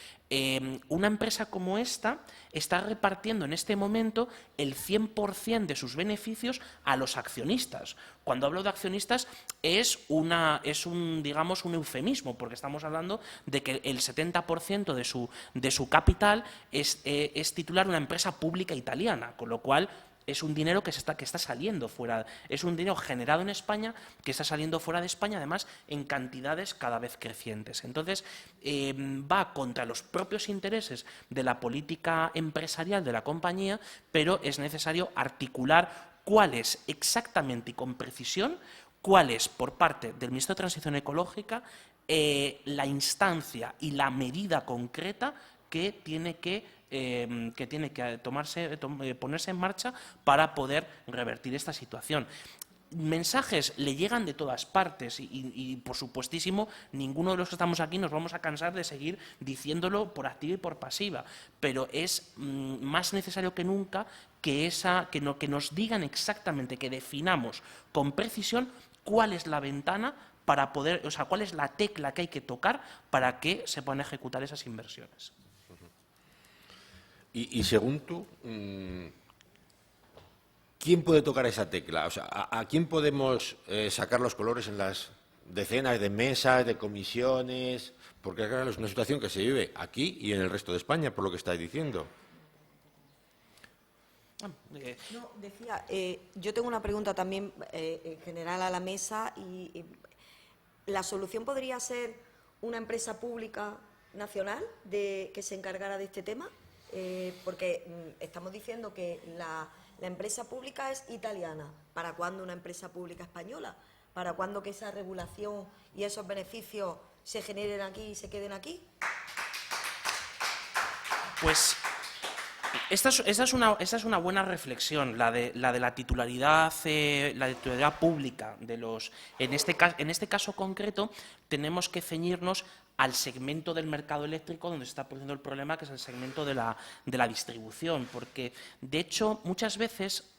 una empresa como esta está repartiendo en este momento el 100% de sus beneficios a los accionistas. Cuando hablo de accionistas es digamos, un eufemismo, porque estamos hablando de que el 70% de su capital es titular de una empresa pública italiana, con lo cual es un dinero que está saliendo fuera, es un dinero generado en España que está saliendo fuera de España, además en cantidades cada vez crecientes. Entonces, va contra los propios intereses de la política empresarial de la compañía, pero es necesario articular cuál es exactamente y con precisión, cuál es por parte del Ministerio de Transición Ecológica la instancia y la medida concreta que tiene que ponerse en marcha para poder revertir esta situación. Mensajes le llegan de todas partes y, por supuestísimo, ninguno de los que estamos aquí nos vamos a cansar de seguir diciéndolo por activa y por pasiva, pero es más necesario que nunca que nos digan exactamente, que definamos con precisión cuál es la ventana para poder, o sea, cuál es la tecla que hay que tocar para que se puedan ejecutar esas inversiones. Y según tú, ¿quién puede tocar esa tecla? O sea, ¿a quién podemos sacar los colores en las decenas de mesas, de comisiones? Porque claro, es una situación que se vive aquí y en el resto de España, por lo que estáis diciendo. No, decía, yo tengo una pregunta también en general a la mesa, y la solución podría ser una empresa pública nacional que se encargara de este tema. Porque estamos diciendo que la empresa pública es italiana. ¿Para cuándo una empresa pública española? ¿Para cuándo que esa regulación y esos beneficios se generen aquí y se queden aquí? Pues esta es una buena reflexión, la de la titularidad pública de los. En este caso concreto tenemos que ceñirnos al segmento del mercado eléctrico donde se está produciendo el problema, que es el segmento de la distribución, porque de hecho muchas veces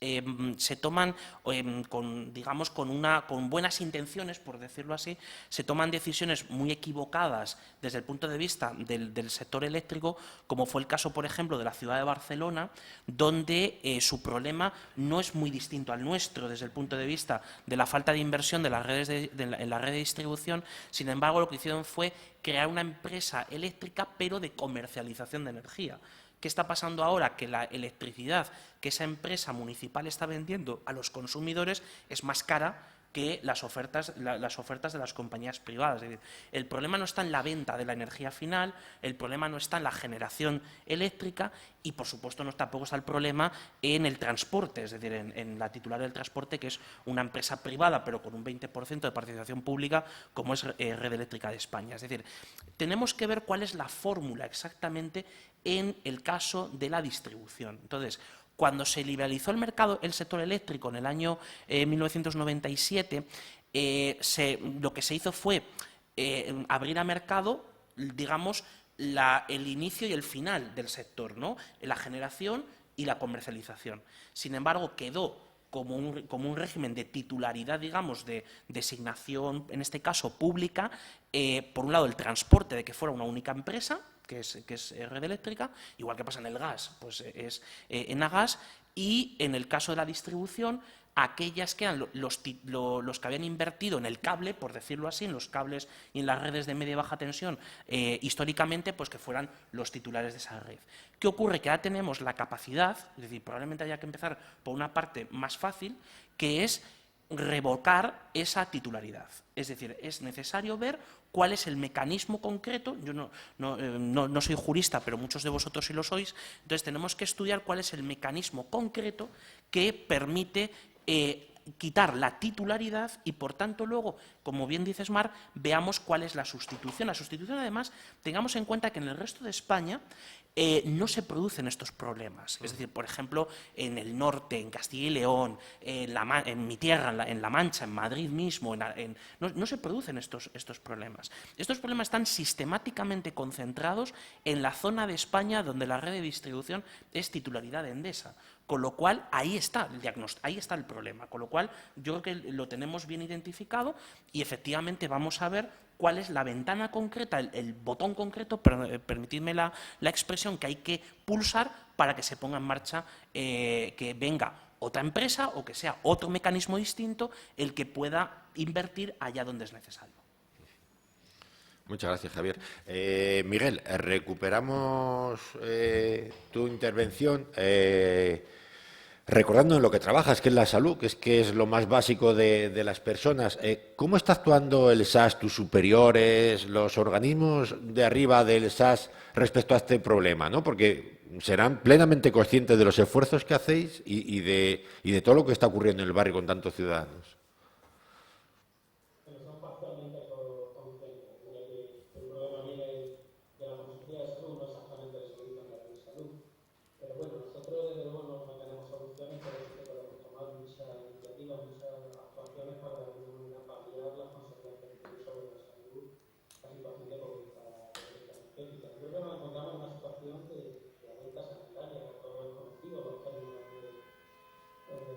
se toman, con buenas intenciones, por decirlo así, se toman decisiones muy equivocadas desde el punto de vista del sector eléctrico, como fue el caso, por ejemplo, de la ciudad de Barcelona, donde su problema no es muy distinto al nuestro desde el punto de vista de la falta de inversión de las redes en la red de distribución. Sin embargo, lo que hicieron fue crear una empresa eléctrica, pero de comercialización de energía. ¿Qué está pasando ahora? Que la electricidad que esa empresa municipal está vendiendo a los consumidores es más cara que las ofertas de las compañías privadas. Es decir, el problema no está en la venta de la energía final, el problema no está en la generación eléctrica y, por supuesto, tampoco está el problema en el transporte, es decir, en la titular del transporte, que es una empresa privada, pero con un 20% de participación pública, como es Red Eléctrica de España. Es decir, tenemos que ver cuál es la fórmula exactamente en el caso de la distribución. Entonces, Cuando se liberalizó el mercado, el sector eléctrico en el año 1997, lo que se hizo fue abrir a mercado, digamos, el inicio y el final del sector, ¿no? La generación y la comercialización. Sin embargo, quedó como un régimen de titularidad, digamos, de designación, en este caso pública, por un lado el transporte de que fuera una única empresa, que es Red Eléctrica, igual que pasa en el gas, pues es Enagas, y en el caso de la distribución, aquellas que eran los que habían invertido en el cable, por decirlo así, en los cables y en las redes de media y baja tensión, históricamente, pues que fueran los titulares de esa red. ¿Qué ocurre? Que ahora tenemos la capacidad, es decir, probablemente haya que empezar por una parte más fácil, que es revocar esa titularidad. Es decir, es necesario ver cuál es el mecanismo concreto. Yo no soy jurista, pero muchos de vosotros sí lo sois. Entonces, tenemos que estudiar cuál es el mecanismo concreto que permite quitar la titularidad y, por tanto, luego, como bien dices, Mar, veamos cuál es la sustitución. La sustitución, además, tengamos en cuenta que en el resto de España no se producen estos problemas. Es decir, por ejemplo, en el norte, en Castilla y León, en mi tierra, en La Mancha, en Madrid mismo, no se producen estos problemas. Estos problemas están sistemáticamente concentrados en la zona de España donde la red de distribución es titularidad de Endesa. Con lo cual, ahí está el diagnóstico, ahí está el problema. Con lo cual, yo creo que lo tenemos bien identificado y efectivamente vamos a ver cuál es la ventana concreta, el botón concreto, permitidme la expresión, que hay que pulsar para que se ponga en marcha, que venga otra empresa o que sea otro mecanismo distinto el que pueda invertir allá donde es necesario. Muchas gracias, Javier. Miguel, recuperamos tu intervención recordando en lo que trabajas, que es la salud, que es lo más básico de las personas. ¿Cómo está actuando el SAS, tus superiores, los organismos de arriba del SAS respecto a este problema, ¿no? Porque serán plenamente conscientes de los esfuerzos que hacéis y de todo lo que está ocurriendo en el barrio con tantos ciudadanos.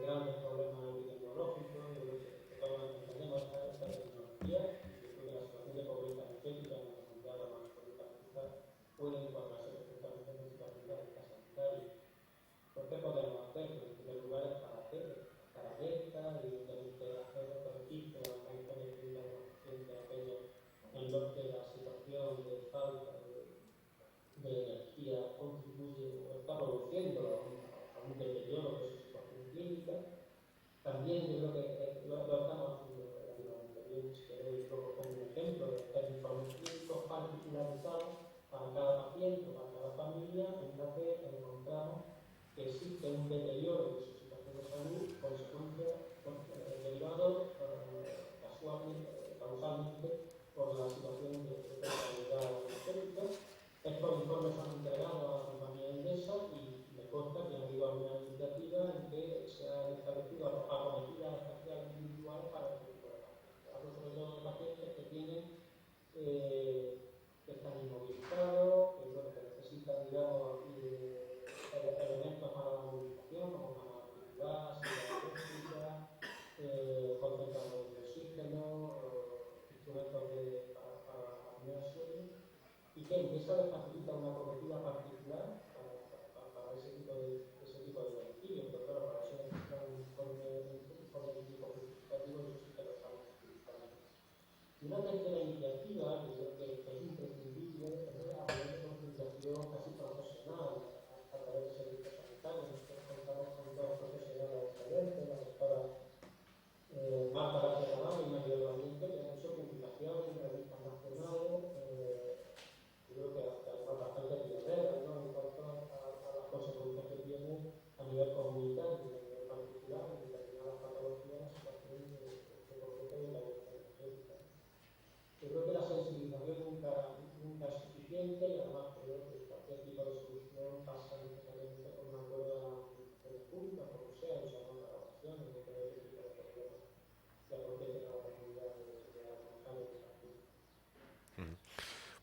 Grandes problemas epidemiológicos, que todos entendemos esta tecnología, y yo creo que la situación de pobreza energética en la comunidad más política puede encuadrarse perfectamente en esta realidad de casa sanitaria. ¿Por qué podemos hacer? En primer lugar, estar alerta y obviamente hacer los registros, la campaña de los pacientes, aquellos en los que la situación de falta de energía contribuye o está produciendo a un deterioro de su situación clínica. También yo creo que lo estamos haciendo relativamente bien. Si queréis, luego pongo un ejemplo de hacer informes clínicos particularizados para cada paciente, para cada familia, en la que encontramos que existe un deterioro de su situación de salud, consecuencia derivado causalmente por la situación de precariedad energética. Estos informes son entregados a la compañía Endesa y me consta que ha habido alguna iniciativa en que se han establecido acometidas espaciales individuales para este tipo de pacientes. Hablo sobre todo de pacientes que están inmovilizados, que necesitan, digamos, elementos para la movilización, como maniobrabilidad, silla eléctrica, concentradores de oxígeno, instrumentos para la apnea sueño, y que Endesa le facilita una cobertura particular para ese tipo de beneficios, pero claro, para eso necesita un informe clínico justificativo y eso sí que lo estamos utilizando. Y una tercera iniciativa que yo creo que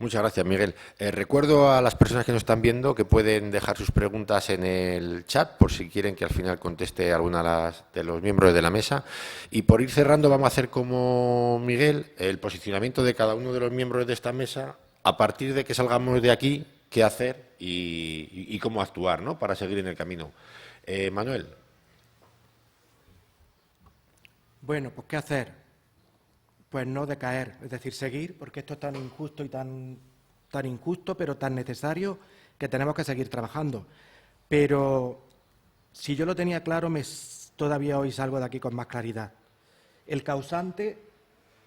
Muchas gracias, Miguel. Recuerdo a las personas que nos están viendo que pueden dejar sus preguntas en el chat por si quieren que al final conteste alguna de los miembros de la mesa. Y por ir cerrando, vamos a hacer como Miguel el posicionamiento de cada uno de los miembros de esta mesa a partir de que salgamos de aquí, qué hacer y cómo actuar, ¿no?, para seguir en el camino. Manuel. Bueno, pues ¿qué hacer? Pues no decaer, es decir, seguir, porque esto es tan injusto y tan injusto, pero tan necesario, que tenemos que seguir trabajando. Pero si yo lo tenía claro, todavía hoy salgo de aquí con más claridad. El causante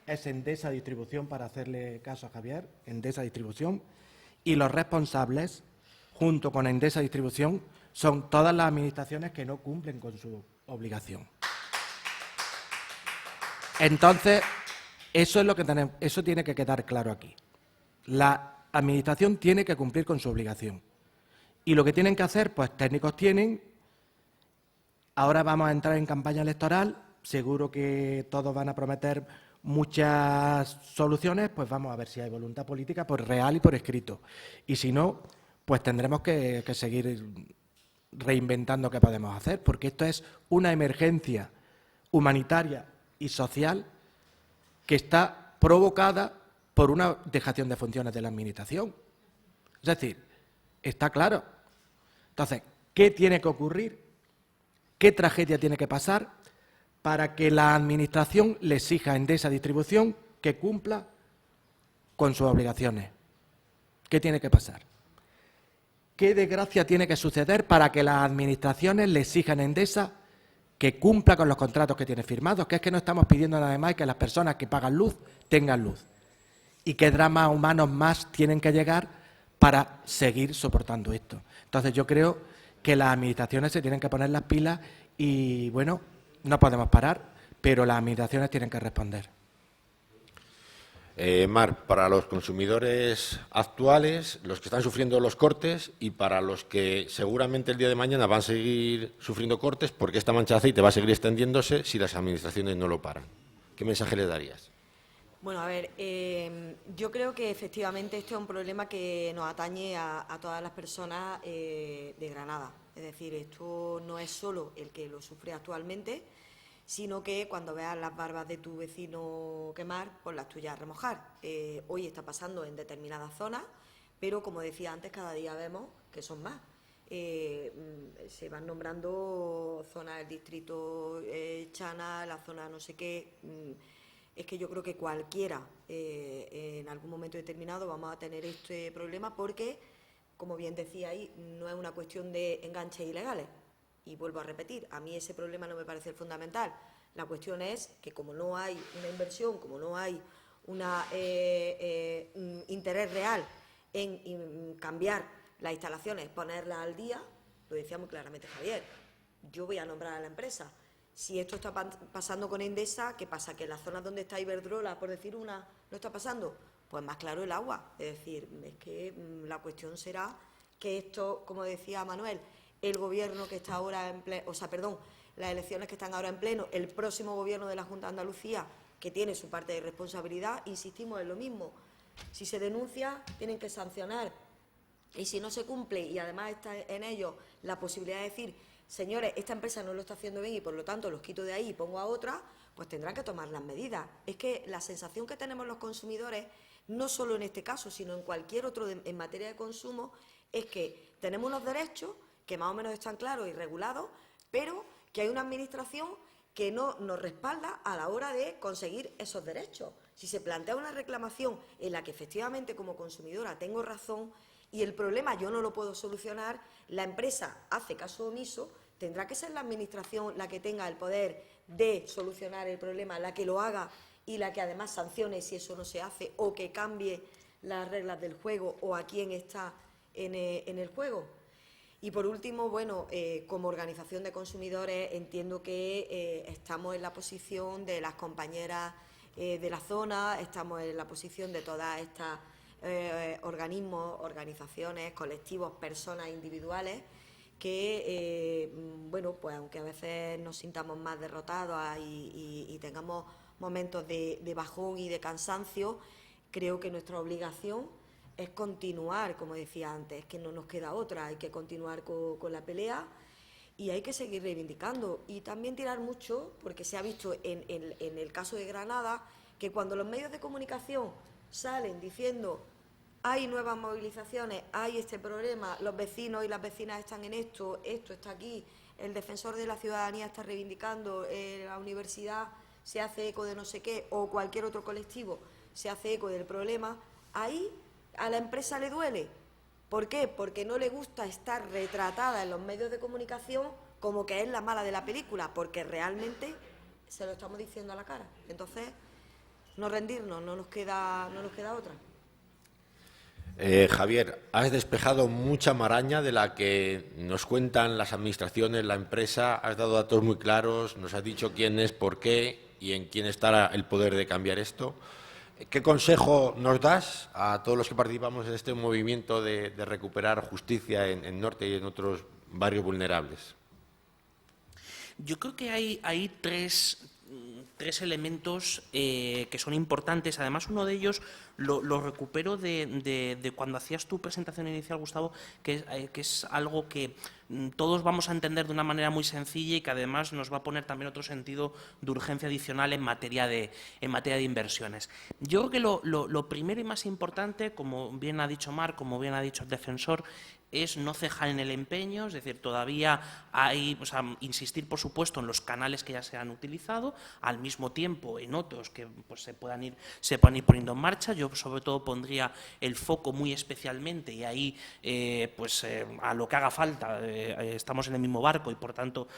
es Endesa Distribución, para hacerle caso a Javier, Endesa Distribución, y los responsables, junto con Endesa Distribución, son todas las administraciones que no cumplen con su obligación. Entonces, eso es lo que tenemos, eso tiene que quedar claro aquí. La Administración tiene que cumplir con su obligación. Y lo que tienen que hacer, pues técnicos tienen. Ahora vamos a entrar en campaña electoral, seguro que todos van a prometer muchas soluciones, pues vamos a ver si hay voluntad política por real y por escrito. Y si no, pues tendremos que seguir reinventando qué podemos hacer, porque esto es una emergencia humanitaria y social que está provocada por una dejación de funciones de la Administración. Es decir, está claro. Entonces, ¿qué tiene que ocurrir? ¿Qué tragedia tiene que pasar para que la Administración le exija a Endesa Distribución que cumpla con sus obligaciones? ¿Qué tiene que pasar? ¿Qué desgracia tiene que suceder para que las administraciones le exijan a Endesa que cumpla con los contratos que tiene firmados? Que es que no estamos pidiendo nada más que las personas que pagan luz tengan luz. ¿Y qué dramas humanos más tienen que llegar para seguir soportando esto? Entonces yo creo que las administraciones se tienen que poner las pilas y, bueno, no podemos parar, pero las administraciones tienen que responder. Mar, para los consumidores actuales, los que están sufriendo los cortes y para los que seguramente el día de mañana van a seguir sufriendo cortes, porque esta mancha de aceite va a seguir extendiéndose si las administraciones no lo paran. ¿Qué mensaje les darías? Bueno, a ver, yo creo que efectivamente este es un problema que nos atañe a todas las personas de Granada. Es decir, esto no es solo el que lo sufre actualmente, sino que cuando veas las barbas de tu vecino quemar, pues las tuyas remojar. Hoy está pasando en determinadas zonas, pero como decía antes, cada día vemos que son más. Se van nombrando zonas del distrito Chana, la zona no sé qué. Es que yo creo que cualquiera en algún momento determinado vamos a tener este problema porque, como bien decía ahí, no es una cuestión de enganches ilegales. Y vuelvo a repetir, a mí ese problema no me parece el fundamental. La cuestión es que como no hay una inversión, como no hay un interés real en cambiar las instalaciones, ponerlas al día, lo decía muy claramente Javier, yo voy a nombrar a la empresa. Si esto está pasando con Endesa, ¿qué pasa? ¿Que en las zonas donde está Iberdrola, por decir una, no está pasando? Pues más claro el agua. Es decir, es que la cuestión será que esto, como decía Manuel, el gobierno que está ahora en pleno, las elecciones que están ahora en pleno, el próximo gobierno de la Junta de Andalucía, que tiene su parte de responsabilidad, insistimos en lo mismo. Si se denuncia, tienen que sancionar. Y si no se cumple, y además está en ello la posibilidad de decir, señores, esta empresa no lo está haciendo bien y por lo tanto los quito de ahí y pongo a otra, pues tendrán que tomar las medidas. Es que la sensación que tenemos los consumidores, no solo en este caso, sino en cualquier otro en materia de consumo, es que tenemos unos derechos que más o menos están claros y regulados, pero que hay una administración que no nos respalda a la hora de conseguir esos derechos. Si se plantea una reclamación en la que efectivamente como consumidora tengo razón y el problema yo no lo puedo solucionar, la empresa hace caso omiso, tendrá que ser la administración la que tenga el poder de solucionar el problema, la que lo haga y la que además sancione si eso no se hace o que cambie las reglas del juego o a quién está en el juego. Y por último, bueno, como organización de consumidores entiendo que estamos en la posición de las compañeras de la zona, estamos en la posición de todas estas organismos, organizaciones, colectivos, personas individuales que, bueno, pues aunque a veces nos sintamos más derrotados y tengamos momentos de bajón y de cansancio, creo que nuestra obligación es continuar, como decía antes, que no nos queda otra, hay que continuar con la pelea y hay que seguir reivindicando. Y también tirar mucho, porque se ha visto en el caso de Granada, que cuando los medios de comunicación salen diciendo hay nuevas movilizaciones, hay este problema, los vecinos y las vecinas están en esto está aquí, el defensor de la ciudadanía está reivindicando, la universidad se hace eco de no sé qué, o cualquier otro colectivo se hace eco del problema, ahí a la empresa le duele. ¿Por qué? Porque no le gusta estar retratada en los medios de comunicación como que es la mala de la película, porque realmente se lo estamos diciendo a la cara. Entonces, no rendirnos, no nos queda otra. Javier, has despejado mucha maraña de la que nos cuentan las administraciones, la empresa, has dado datos muy claros, nos has dicho quién es, por qué y en quién está el poder de cambiar esto. ¿Qué consejo nos das a todos los que participamos en este movimiento de recuperar justicia en Norte y en otros barrios vulnerables? Yo creo que hay tres elementos que son importantes. Además, uno de ellos lo recupero de cuando hacías tu presentación inicial, Gustavo, que es algo que todos vamos a entender de una manera muy sencilla y que además nos va a poner también otro sentido de urgencia adicional en materia de inversiones. Yo creo que lo primero y más importante, como bien ha dicho Marc, como bien ha dicho el defensor, es no cejar en el empeño, es decir, todavía hay, insistir, por supuesto, en los canales que ya se han utilizado, al mismo tiempo en otros que pues, se puedan ir poniendo en marcha. Yo, sobre todo, pondría el foco muy especialmente, y ahí, a lo que haga falta, estamos en el mismo barco y, por tanto,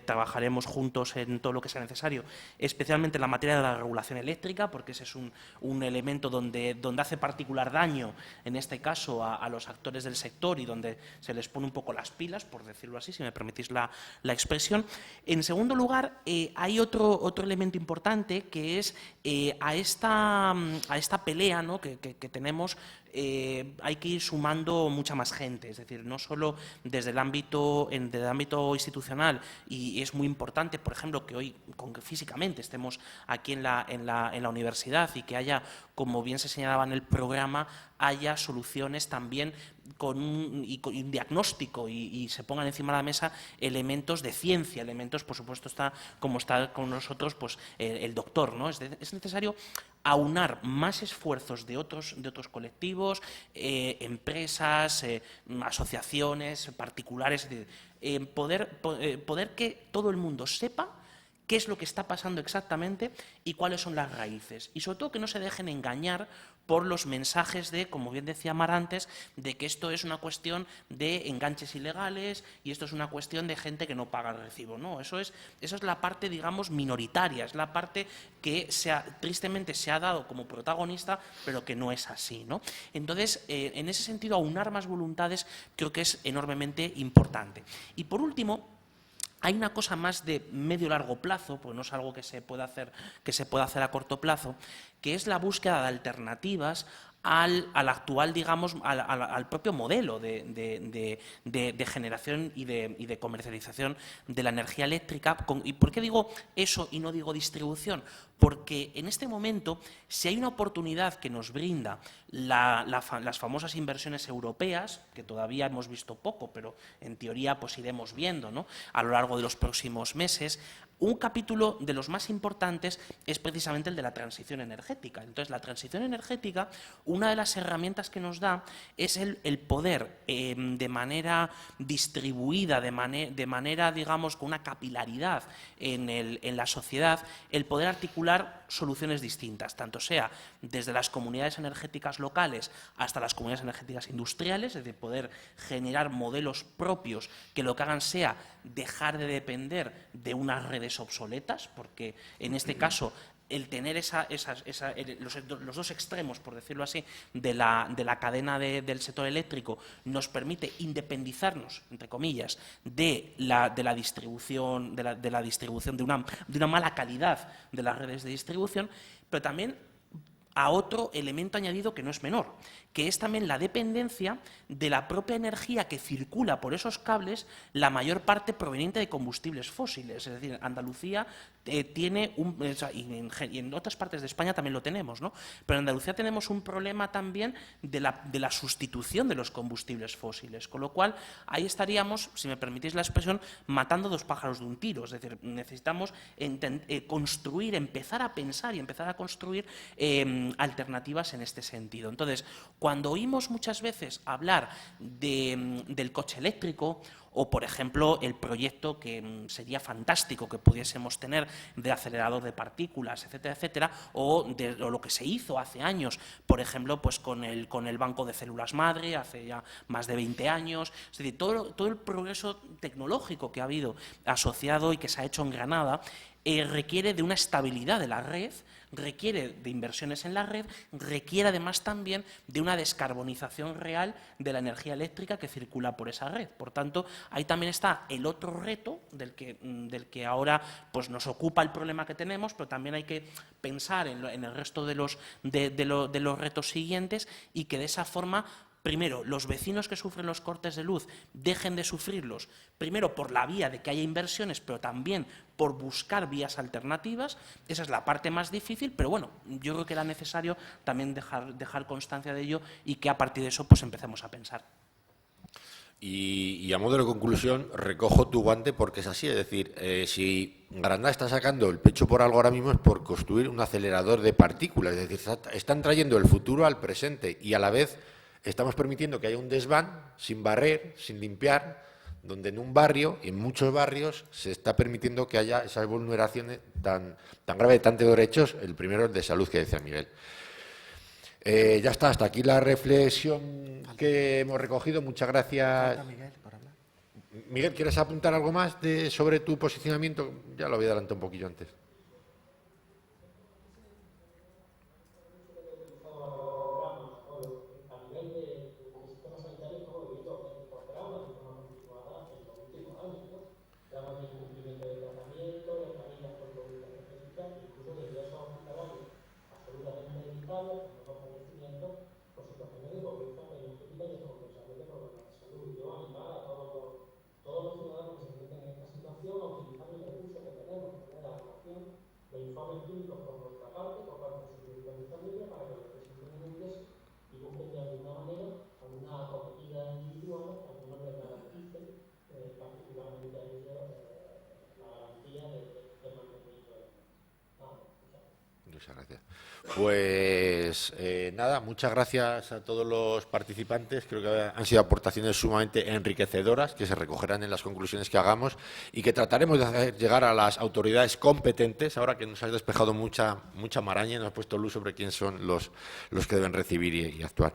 trabajaremos juntos en todo lo que sea necesario, especialmente en la materia de la regulación eléctrica, porque ese es un elemento donde hace particular daño, en este caso, a los actores del sector y donde se les pone un poco las pilas, por decirlo así, si me permitís la expresión. En segundo lugar, hay otro elemento importante que es a esta pelea, ¿no?, que tenemos. Hay que ir sumando mucha más gente, es decir, no solo desde el ámbito institucional, y es muy importante, por ejemplo, que hoy físicamente estemos aquí en la universidad y que haya, como bien se señalaba en el programa, haya soluciones también con un diagnóstico y se pongan encima de la mesa elementos de ciencia, elementos, por supuesto, como está con nosotros pues el doctor, ¿no? Es necesario aunar más esfuerzos de otros colectivos, empresas, asociaciones, particulares, poder que todo el mundo sepa qué es lo que está pasando exactamente y cuáles son las raíces. Y sobre todo que no se dejen engañar por los mensajes de, como bien decía Mar antes, de que esto es una cuestión de enganches ilegales y esto es una cuestión de gente que no paga el recibo. No, eso es la parte, digamos, minoritaria, es la parte que tristemente se ha dado como protagonista, pero que no es así, ¿no? Entonces, en ese sentido, aunar más voluntades creo que es enormemente importante. Y por último, hay una cosa más de medio-largo plazo, pues no es algo que se pueda hacer a corto plazo, que es la búsqueda de alternativas al actual, digamos, al propio modelo de generación y de comercialización de la energía eléctrica. ¿Y por qué digo eso y no digo distribución? Porque en este momento, si hay una oportunidad que nos brinda las famosas inversiones europeas, que todavía hemos visto poco, pero en teoría pues iremos viendo, ¿no?, a lo largo de los próximos meses, un capítulo de los más importantes es precisamente el de la transición energética. Entonces, la transición energética, una de las herramientas que nos da es el poder, de manera distribuida, de manera, digamos, con una capilaridad en la sociedad, el poder articular soluciones distintas, tanto sea desde las comunidades energéticas locales hasta las comunidades energéticas industriales, es decir, poder generar modelos propios que lo que hagan sea dejar de depender de unas redes obsoletas, porque en este caso el tener los dos extremos, por decirlo así, de la cadena del sector eléctrico nos permite independizarnos, entre comillas, de la distribución de una mala calidad de las redes de distribución, pero también a otro elemento añadido que no es menor, que es también la dependencia de la propia energía que circula por esos cables, la mayor parte proveniente de combustibles fósiles. Es decir, Andalucía tiene y en otras partes de España también lo tenemos, ¿no? Pero en Andalucía tenemos un problema también de la sustitución de los combustibles fósiles, con lo cual ahí estaríamos, si me permitís la expresión, matando dos pájaros de un tiro. Es decir, necesitamos construir, empezar a pensar y empezar a construir alternativas en este sentido. Entonces, cuando oímos muchas veces hablar del coche eléctrico, o, por ejemplo, el proyecto que sería fantástico que pudiésemos tener de acelerador de partículas, etcétera, etcétera, o lo que se hizo hace años, por ejemplo, pues con el banco de células madre, hace ya más de 20 años. Es decir, todo el progreso tecnológico que ha habido asociado y que se ha hecho en Granada requiere de una estabilidad de la red, requiere de inversiones en la red, requiere además también de una descarbonización real de la energía eléctrica que circula por esa red. Por tanto, ahí también está el otro reto del que ahora pues, nos ocupa el problema que tenemos, pero también hay que pensar en el resto de los retos siguientes y que de esa forma, primero, los vecinos que sufren los cortes de luz dejen de sufrirlos, primero por la vía de que haya inversiones, pero también por buscar vías alternativas. Esa es la parte más difícil, pero bueno, yo creo que era necesario también dejar constancia de ello y que a partir de eso pues empecemos a pensar. Y a modo de conclusión, recojo tu guante porque es así, es decir, si Granada está sacando el pecho por algo ahora mismo es por construir un acelerador de partículas, es decir, están trayendo el futuro al presente y a la vez estamos permitiendo que haya un desván sin barrer, sin limpiar, donde en un barrio, y en muchos barrios, se está permitiendo que haya esas vulneraciones tan graves de tantos derechos, el primero el de salud que decía Miguel. Ya está, hasta aquí la reflexión que hemos recogido. Muchas gracias. Miguel, ¿quieres apuntar algo más sobre tu posicionamiento? Ya lo había adelantado un poquillo antes. Muchas gracias. Pues nada, muchas gracias a todos los participantes. Creo que han sido aportaciones sumamente enriquecedoras que se recogerán en las conclusiones que hagamos y que trataremos de hacer llegar a las autoridades competentes, ahora que nos has despejado mucha maraña y nos has puesto luz sobre quién son los que deben recibir y actuar.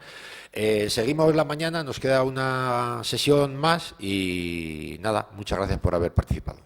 Seguimos la mañana, nos queda una sesión más y nada, muchas gracias por haber participado.